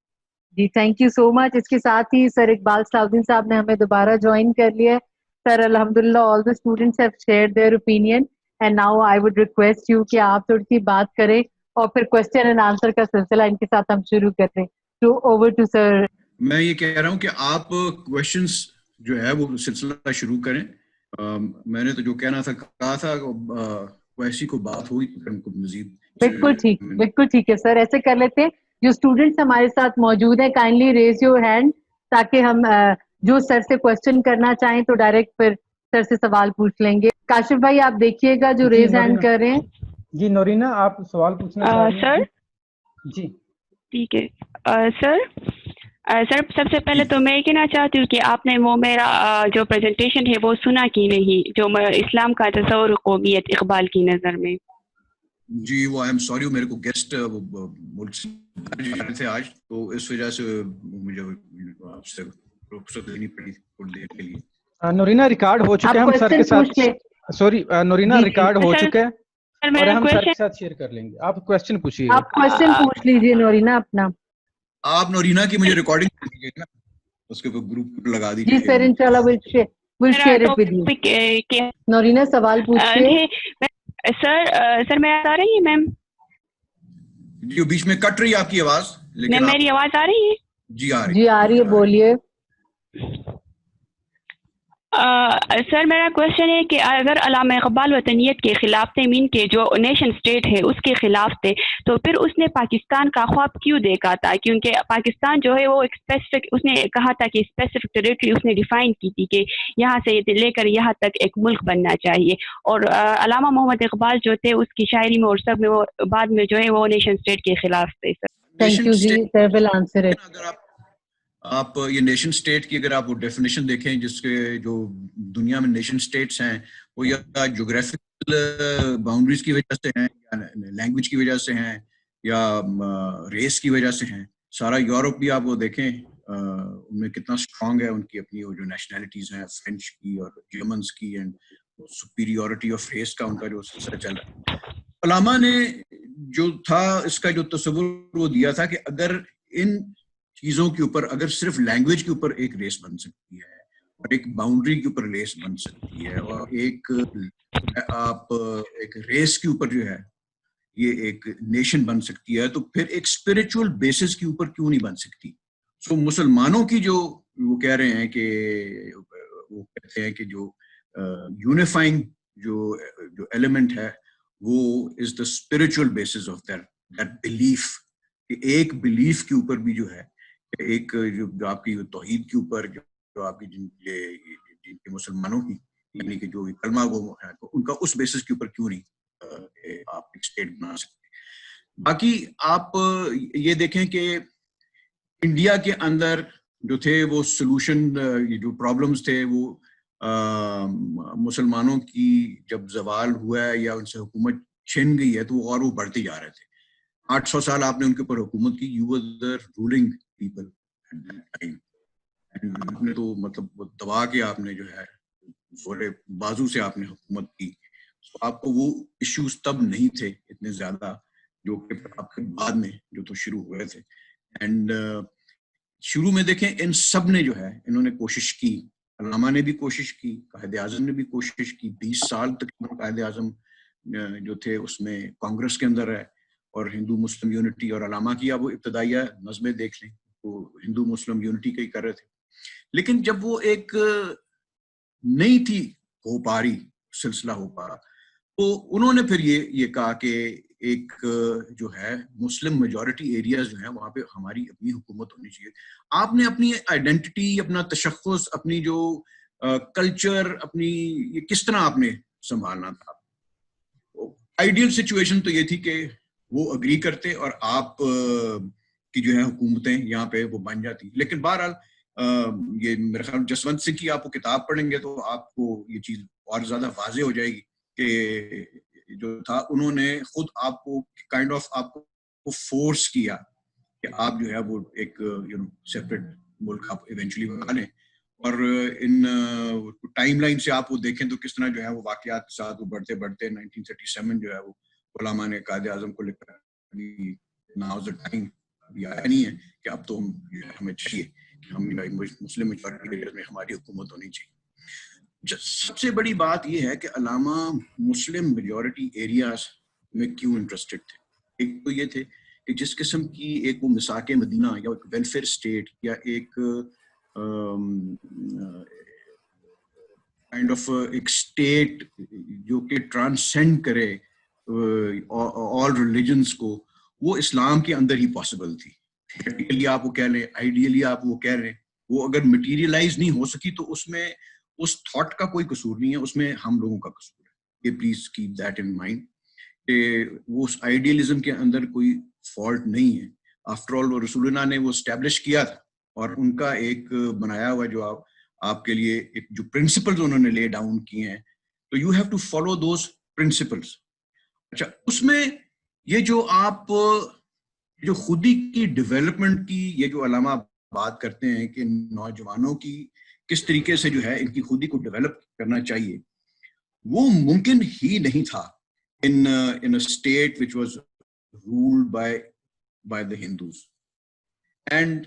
جی تھینک یو سو مچ. اس کے ساتھ ہی سر اقبال صلاح الدین صاحب نے ہمیں دوبارہ جوائن کر لیا. سر الحمدللہ all the students have shared their opinion and now I would request you کہ آپ تھوڑی سی بات کریں اور پھر کوشچن اینڈ آنسر کا سلسلہ ان کے ساتھ ہم شروع کرتے ہیں. تو اوور ٹو سر. میں یہ کہہ رہا ہوں کہ آپ کوشچنس جو ہے وہ سلسلہ شروع کریں. میں نے تو جو کہنا تھا کہا تھا، ویسی کو بات ہوئی تو مزید. بالکل ٹھیک ہے سر. ایسے کر لیتے ہیں، جو اسٹوڈنٹس ہمارے ساتھ موجود ہیں کائنڈلی ریز یور ہینڈ تاکہ ہم جو سر سے کوشچن کرنا چاہیں تو ڈائریکٹ پھر سر سے سوال پوچھ لیں گے. کاشف بھائی آپ دیکھیے گا جو ریز ہینڈ کر رہے ہیں. جی نورینا آپ سوال پوچھنا چاہ رہی ہیں؟ سر جی ٹھیک ہے. سر سب سے پہلے تو میں یہ کہنا چاہتی ہوں کہ آپ نے وہ میرا جو پریزنٹیشن ہے وہ سنا کہ نہیں، جو اسلام کا تصور قومیت اقبال کی نظر میں. جی وہ آئی ایم سوری، میرے کو گیسٹ ملک سے جانے تھے آج، تو اس وجہ سے مجھے آپ سے رخصت لینی پڑی تھوڑی دیر کے لیے. نورینا ریکارڈ ہو چکا ہے ہم سر کے ساتھ. سوری نورینا ریکارڈ ہو چکا ہے اور ہم سر کے ساتھ شیئر کر لیں گے. آپ کوشچن پوچھیے. آپ کوشچن پوچھ لیجیے نورینا اپنا. آپ نورینا کی مجھے ریکارڈنگ دیجیے نا, اس کے اوپر گروپ لگا دیجیے. جی سر انشاءاللہ will share it with you. Noreena سوال پوچھیے. سر میں آ رہی ہے میم؟ جو بیچ میں کٹ رہی ہے آپ کی آواز, لیکن میری آواز آ رہی ہے؟ جی آ رہی ہے بولیے. سر میرا کوشچن ہے کہ اگر علامہ اقبال وطنیت کے خلاف تھے, مین کے جو نیشن اسٹیٹ ہے اس کے خلاف تھے, تو پھر اس نے پاکستان کا خواب کیوں دیکھا تھا؟ کیونکہ پاکستان جو ہے وہ ایک اسپیسیفک, اس نے کہا تھا کہ اسپیسیفک ٹیریٹری اس نے ڈیفائن کی تھی کہ یہاں سے لے کر یہاں تک ایک ملک بننا چاہیے. اور علامہ محمد اقبال جو تھے اس کی شاعری میں اور سب میں وہ بعد میں جو ہے وہ نیشن اسٹیٹ کے خلاف تھے. تھینک یو جی, سر ول آنسر اٹ. اگر آپ یہ نیشن اسٹیٹ کی اگر آپ وہ ڈیفینیشن دیکھیں, جس کے جو دنیا میں نیشن اسٹیٹس ہیں وہ یا جغرافیکل باؤنڈریز کی وجہ سے ہیں, یا لینگویج کی وجہ سے ہیں, یا ریس کی وجہ سے ہیں. سارا یورپ بھی آپ وہ دیکھیں ان میں کتنا اسٹرانگ ہے ان کی اپنی وہ جو نیشنلٹیز ہیں, فرینچ کی اور جرمنس کی, اینڈ سپیریورٹی آف ریس کا ان کا جو سلسلہ چل رہا ہے. علامہ نے جو تھا اس کا جو تصور وہ دیا تھا کہ اگر ان چیزوں کے اوپر, اگر صرف لینگویج کے اوپر ایک ریس بن سکتی ہے, اور ایک باؤنڈری کے اوپر ریس بن سکتی ہے, اور آپ ایک ریس کے اوپر جو ہے یہ ایک نیشن بن سکتی ہے, تو پھر ایک اسپرچل بیسس کے اوپر کیوں نہیں بن سکتی؟ سو مسلمانوں کی جو وہ کہہ رہے ہیں کہ وہ کہتے ہیں کہ جو یونیفائنگ جو ایلیمنٹ ہے وہ is the spiritual basis of that belief, کہ ایک بلیف کے اوپر بھی جو ہے ایک جو آپ کی توحید کے اوپر جو آپ کی جن کے مسلمانوں کی یعنی کہ جو کلمہ وہ ہے ان کا اس بیسس کے اوپر کیوں نہیں آپ ایک اسٹیٹ بنا سکتے. باقی آپ یہ دیکھیں کہ انڈیا کے اندر جو تھے وہ سلوشن, جو پرابلمز تھے وہ مسلمانوں کی جب زوال ہوا ہے یا ان سے حکومت چھن گئی ہے تو اور وہ بڑھتے جا رہے تھے. 800 سال آپ نے ان کے اوپر حکومت کی. You were the ruling people at that time, آپ نے تو مطلب دبا کے آپ نے جو ہے زورے بازو سے آپ نے حکومت کی. آپ کو وہ ایشوز تب نہیں تھے اتنے زیادہ جو کہ آپ کے بعد میں جو تو شروع ہوئے تھے. اینڈ شروع میں دیکھیں ان سب نے جو ہے انہوں نے کوشش کی, علامہ نے بھی کوشش کی, قائد اعظم نے بھی کوشش کی. 20 سال تک قائد اعظم جو تھے اس میں کانگریس کے اندر ہے, اور ہندو مسلم یونٹی, اور علامہ کی آپ وہ ابتدائیہ نظمیں دیکھ لیں وہ ہندو مسلم یونٹی کا ہی کر رہے تھے. لیکن جب وہ ایک نہیں تھی ہو پا رہی, سلسلہ ہو پا رہا, تو انہوں نے پھر یہ کہا کہ ایک جو ہے مسلم میجورٹی ایریاز جو ہیں وہاں پہ ہماری اپنی حکومت ہونی چاہیے. آپ نے اپنی آئیڈینٹی, اپنا تشخص, اپنی جو کلچر, اپنی یہ کس طرح آپ نے سنبھالنا تھا. آئیڈیل سچویشن تو یہ تھی کہ وہ اگری کرتے اور آپ کی جو ہے حکومتیں یہاں پہ وہ بن جاتی. لیکن بہرحال یہ میرے خیال جسونت سنگھ کی آپ کو کتاب پڑھیں گے تو آپ کو یہ چیز اور زیادہ واضح ہو جائے گی کہ جو تھا انہوں نے خود آپ کو کائنڈ آف آپ کو فورس کیا کہ آپ جو ہے وہ ایک سیپریٹ ملک آپ ایونچولی بنا لیں. اور ان ٹائم لائن سے آپ وہ دیکھیں تو کس طرح جو ہے وہ واقعات کے ساتھ وہ بڑھتے بڑھتے 1937 جو ہے وہ علماء نے قائد اعظم کو لکھا ناؤ از دا ٹائم, ابھی آیا نہیں ہے کہ اب تو ہمیں چاہیے کہ ہم مسلم میجورٹی ایریاز میں ہماری حکومت ہونی چاہیے. سب سے بڑی بات یہ ہے کہ علامہ مسلم میجورٹی ایریاز میں کیوں انٹرسٹڈ تھے. ایک تو یہ تھے کہ جس قسم کی ایک وہ مساک مدینہ یا ایک ویلفیئر اسٹیٹ یا ایک کائنڈ آف ایک اسٹیٹ جو کہ ٹرانسینڈ کرے آل ریلیجنس کو, وہ اسلام کے اندر ہی پاسبل تھی. پریکٹیکلی آپ وہ کہہ لیں, آئیڈیلی آپ وہ کہہ رہے ہیں, وہ اگر مٹیریلائز نہیں ہو سکی تو اس میں اس تھاٹ کا کوئی قصور نہیں ہے, اس میں ہم لوگوں کا قصور ہے. یہ please keep that in mind کہ وہ اس آئیڈیلزم کے اندر کوئی فالٹ نہیں ہے. آفٹر آل وہ رسول اللہ نے وہ اسٹیبلش کیا تھا, اور ان کا ایک بنایا ہوا جو آپ کے لیے ایک جو پرنسپلز انہوں نے لے ڈاؤن کیے ہیں, تو you have to follow those principles. اچھا, اس میں یہ جو آپ جو خودی کی ڈیولپمنٹ کی یہ جو علامہ بات کرتے ہیں کہ نوجوانوں کی کس طریقے سے جو ہے ان کی خودی کو ڈیولپ کرنا چاہیے, وہ ممکن ہی نہیں تھا in a state which was ruled by the Hindus. And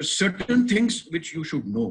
certain things which you should know.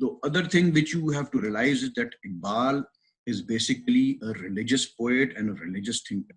The other thing which you have to realize is that Iqbal is basically a religious poet and a religious thinker.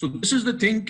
So this is the thing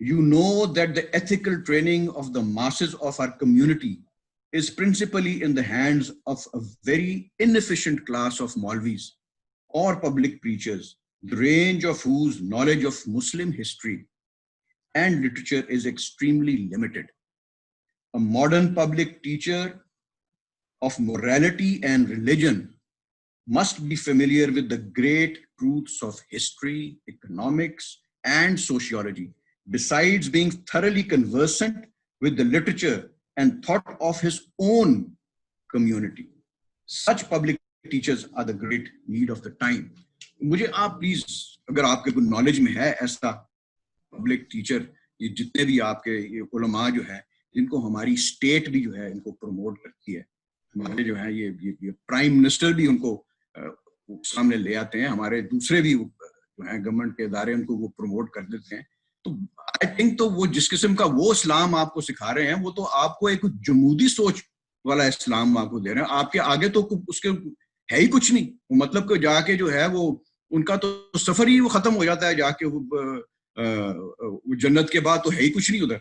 you know that the ethical training of the masses of our community is principally in the hands of a very inefficient class of Maulvis or public preachers, the range of whose knowledge of Muslim history and literature is extremely limited. A modern public teacher of morality and religion must be familiar with the great truths of history, economics, and sociology, besides being thoroughly conversant with the literature and thought of his own community. Such public teachers are the great need of the time. مجھے آپ please, اگر آپ کے کوئی knowledge میں ہے ایسا public teacher, یہ جتنے بھی آپ کے علماء جو ہے جن کو ہماری اسٹیٹ بھی جو ہے ان کو پروموٹ کرتی ہے, ہمارے جو ہیں یہ پرائم منسٹر بھی ان کو سامنے لے آتے ہیں, ہمارے دوسرے بھی جو ہیں گورنمنٹ کے ادارے ان کو وہ پروموٹ کر دیتے ہیں. تو آئی تھنک تو وہ جس قسم کا وہ اسلام آپ کو سکھا رہے ہیں وہ تو آپ کو ایک جمودی سوچ والا اسلام آپ کو دے رہے ہیں. آپ کے آگے تو اس کے ہے ہی کچھ نہیں. وہ مطلب کہ جا کے جو ہے وہ ان کا تو سفر ہی وہ ختم ہو جاتا ہے, جا کے وہ جنت کے بعد تو ہے ہی کچھ نہیں ادھر.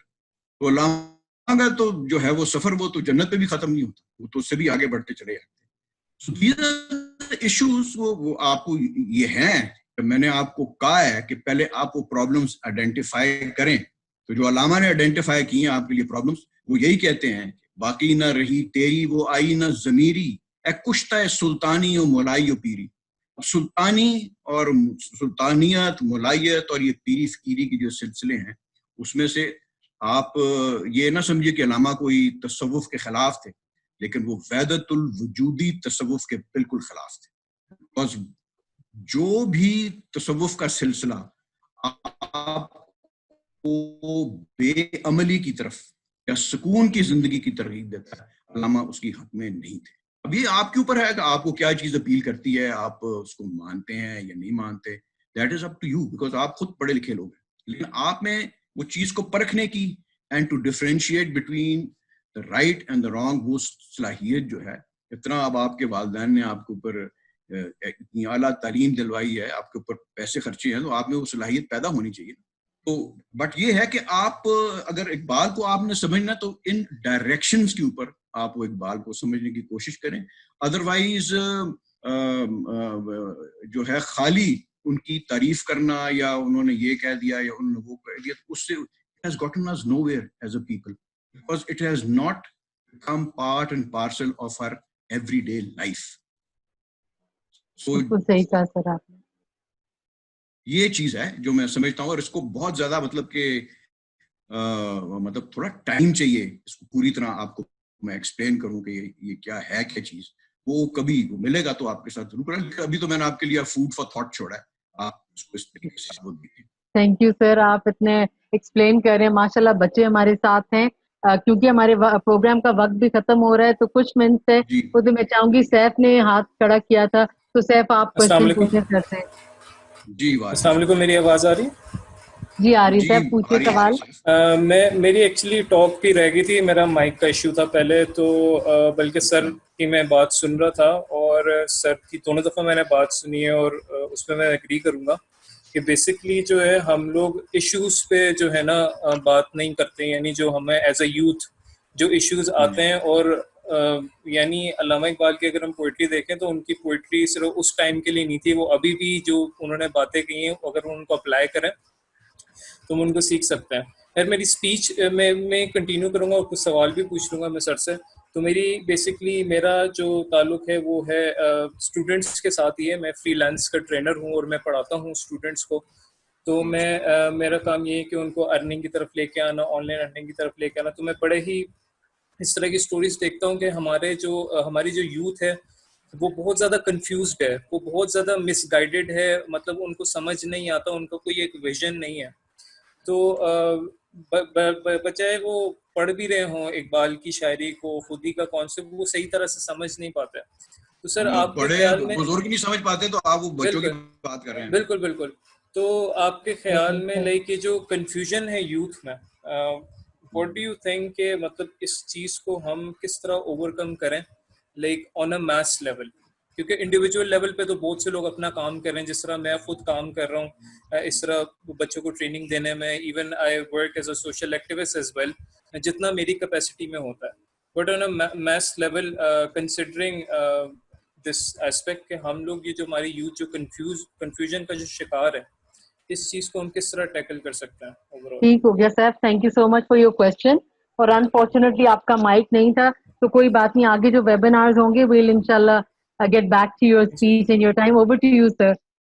تو اللہ کا تو جو ہے وہ سفر وہ تو جنت پہ بھی ختم نہیں ہوتا, وہ تو اس سے بھی آگے بڑھتے چلے جاتے ہیں. So these are ایشوز وہ آپ کو یہ ہیں. میں نے آپ کو کہا ہے کہ پہلے آپ وہ پرابلمس آئیڈینٹیفائی کریں. تو جو علامہ نے آئیڈینٹیفائی کی ہیں آپ کے لیے پرابلمس, وہ یہی کہتے ہیں باقی نہ رہی تیری وہ آئی نہ ضمیری, اے کشتہ سلطانی و مولائی و پیری. سلطانی اور سلطانیت, ملائیت اور یہ پیری فقیری کی جو سلسلے ہیں اس میں سے آپ یہ نہ سمجھے کہ علامہ کوئی تصوف کے خلاف تھے, لیکن وہ وحدت الوجودی تصوف کے بالکل خلاف تھے. بس جو بھی تصوف کا سلسلہ آپ کو بے عملی کی طرف یا سکون کی زندگی کی ترغیب دیتا ہے, علامہ اس کی حق میں نہیں تھے. ابھی آپ کے اوپر ہے کہ آپ کو کیا چیز اپیل کرتی ہے, آپ اس کو مانتے ہیں یا نہیں مانتے, that is up to you, because آپ خود پڑھے لکھے لوگ ہیں. لیکن آپ میں وہ چیز کو پرکھنے کی and to differentiate between the right and the wrong, وہ صلاحیت جو ہے, اتنا اب آپ کے والدین نے آپ کے اوپر اتنی اعلیٰ تعلیم دلوائی ہے, آپ کے اوپر پیسے خرچے ہیں, تو آپ میں وہ صلاحیت پیدا ہونی چاہیے. تو بٹ یہ ہے کہ آپ اگر اقبال کو آپ نے سمجھنا تو ان ڈائریکشنز کے اوپر آپ وہ اقبال کو سمجھنے کی کوشش کریں. ادروائز جو ہے خالی ان کی تعریف کرنا یا انہوں نے یہ کہہ دیا یا انہوں نے وہ کہہ دیا, اس سے it has gotten us nowhere as a people, because it has not become part and parcel of our everyday life. So صحیح کہا سر آپ نے. یہ چیز ہے جو میں سمجھتا ہوں, اور اس کو بہت زیادہ مطلب کہ مطلب تھوڑا ٹائم چاہیے اس کو پوری طرح آپ کو میں ایکسپلین کروں کہ یہ کیا ہے, کیا چیز. وہ کبھی ملے گا تو آپ کے ساتھ ضرور کریں. ابھی تو میں نے آپ کے لیے فوڈ فار تھاٹ چھوڑا ہے, آپ اس کو اس طریقے سے دیکھیں. تھینک یو سر, آپ اتنے ایکسپلین کر رہے ہیں. ماشاءاللہ بچے ہمارے ساتھ ہیں, کیونکہ ہمارے پروگرام کا وقت بھی ختم ہو رہا ہے, تو کچھ منٹ سے وہ تو میں چاہوں گی, سیف نے ہاتھ کھڑا کیا تھا, تو سیف آپ کوشچن پوچھیں کرتے ہیں. جی السلام علیکم, میری آواز آ رہی ہے؟ جی آ رہی ہے, سیف پوچھیے سوال. میری ایکچولی ٹاک بھی رہ گئی تھی, میرا مائک کا ایشو تھا پہلے تو, بلکہ سر کی میں بات سن رہا تھا اور سر کی دونوں دفعہ میں نے بات سنی ہے, اور اس پہ میں ایگری کروں گا کہ بیسکلی جو ہے ہم لوگ ایشوز پہ جو ہے نا بات نہیں کرتے. یعنی جو ہمیں ایز اے یوتھ جو ایشوز آتے ہیں, اور یعنی علامہ اقبال کی اگر ہم پوئٹری دیکھیں تو ان کی پوئٹری صرف اس ٹائم کے لیے نہیں تھی, وہ ابھی بھی جو انہوں نے باتیں کی ہیں اگر ان کو اپلائی کریں تو ہم ان کو سیکھ سکتے ہیں. خیر میری اسپیچ میں کنٹینیو کروں گا اور کچھ سوال بھی پوچھ لوں گا میں سر سے. تو میری بیسکلی میرا جو تعلق ہے وہ ہے اسٹوڈنٹس کے ساتھ ہی ہے. میں فری لانس کا ٹرینر ہوں اور میں پڑھاتا ہوں اسٹوڈنٹس کو. تو میں میرا کام یہ ہے کہ ان کو ارننگ کی طرف لے کے آنا, آن لائن ارننگ کی طرف لے کے آنا. تو میں بڑے ہی اس طرح کی سٹوریز دیکھتا ہوں کہ ہماری جو یوتھ ہے وہ بہت زیادہ کنفیوزڈ ہے, وہ بہت زیادہ مس گائیڈڈ ہے, مطلب ان کو سمجھ نہیں آتا, ان کا کوئی ایک ویژن نہیں ہے. تو بچائے وہ پڑھ بھی رہے ہوں اقبال کی شاعری کو, خودی کا کانسیپٹ وہ صحیح طرح سے سمجھ نہیں پاتے. تو سر آپ کے خیال میں بزرگ نہیں سمجھ پاتے تو آپ وہ بچوں کی بات کر رہے ہیں. بالکل بالکل. تو آپ کے خیال میں لائک کہ جو کنفیوژن ہے یوتھ میں, واٹ ڈو یو تھنک کہ مطلب اس چیز کو ہم کس طرح اوور کم کریں like on a mass level, کیونکہ انڈیویجول لیول پہ تو بہت سے لوگ اپنا کام کر رہے ہیں, جس طرح میں خود کام کر رہا ہوں اس طرح بچوں کو ٹریننگ دینے میں. Even I work as a social activist as well, جتنا میری کیپیسٹی میں ہوتا ہے. But on a mass level considering this aspect کہ ہم لوگ یہ جو ہماری یوتھ جو کنفیوژن کا جو شکار ہے, اس چیز کو ہم کس طرح ٹیکل کر سکتے ہیں؟ ٹھیک ہو گیا Saif, thank you so much for your question. اور انفارچونیٹلی آپ کا مائک نہیں تھا, تو کوئی بات نہیں, آگے جو ویبینارز ہوں گے ویل انشاءاللہ get back to your speech and your time. Over to you, sir.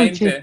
brief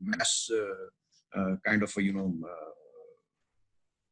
mass kind of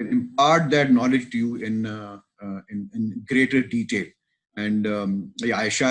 impart that knowledge to you in greater detail. And Aisha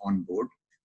on board.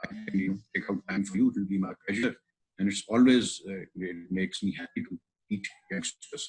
I can take out time for you. It will be my pleasure, and it's always it makes me happy to meet youngsters.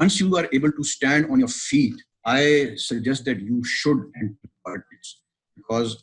Once you are able to stand on your feet, I suggest that you should enter politics, because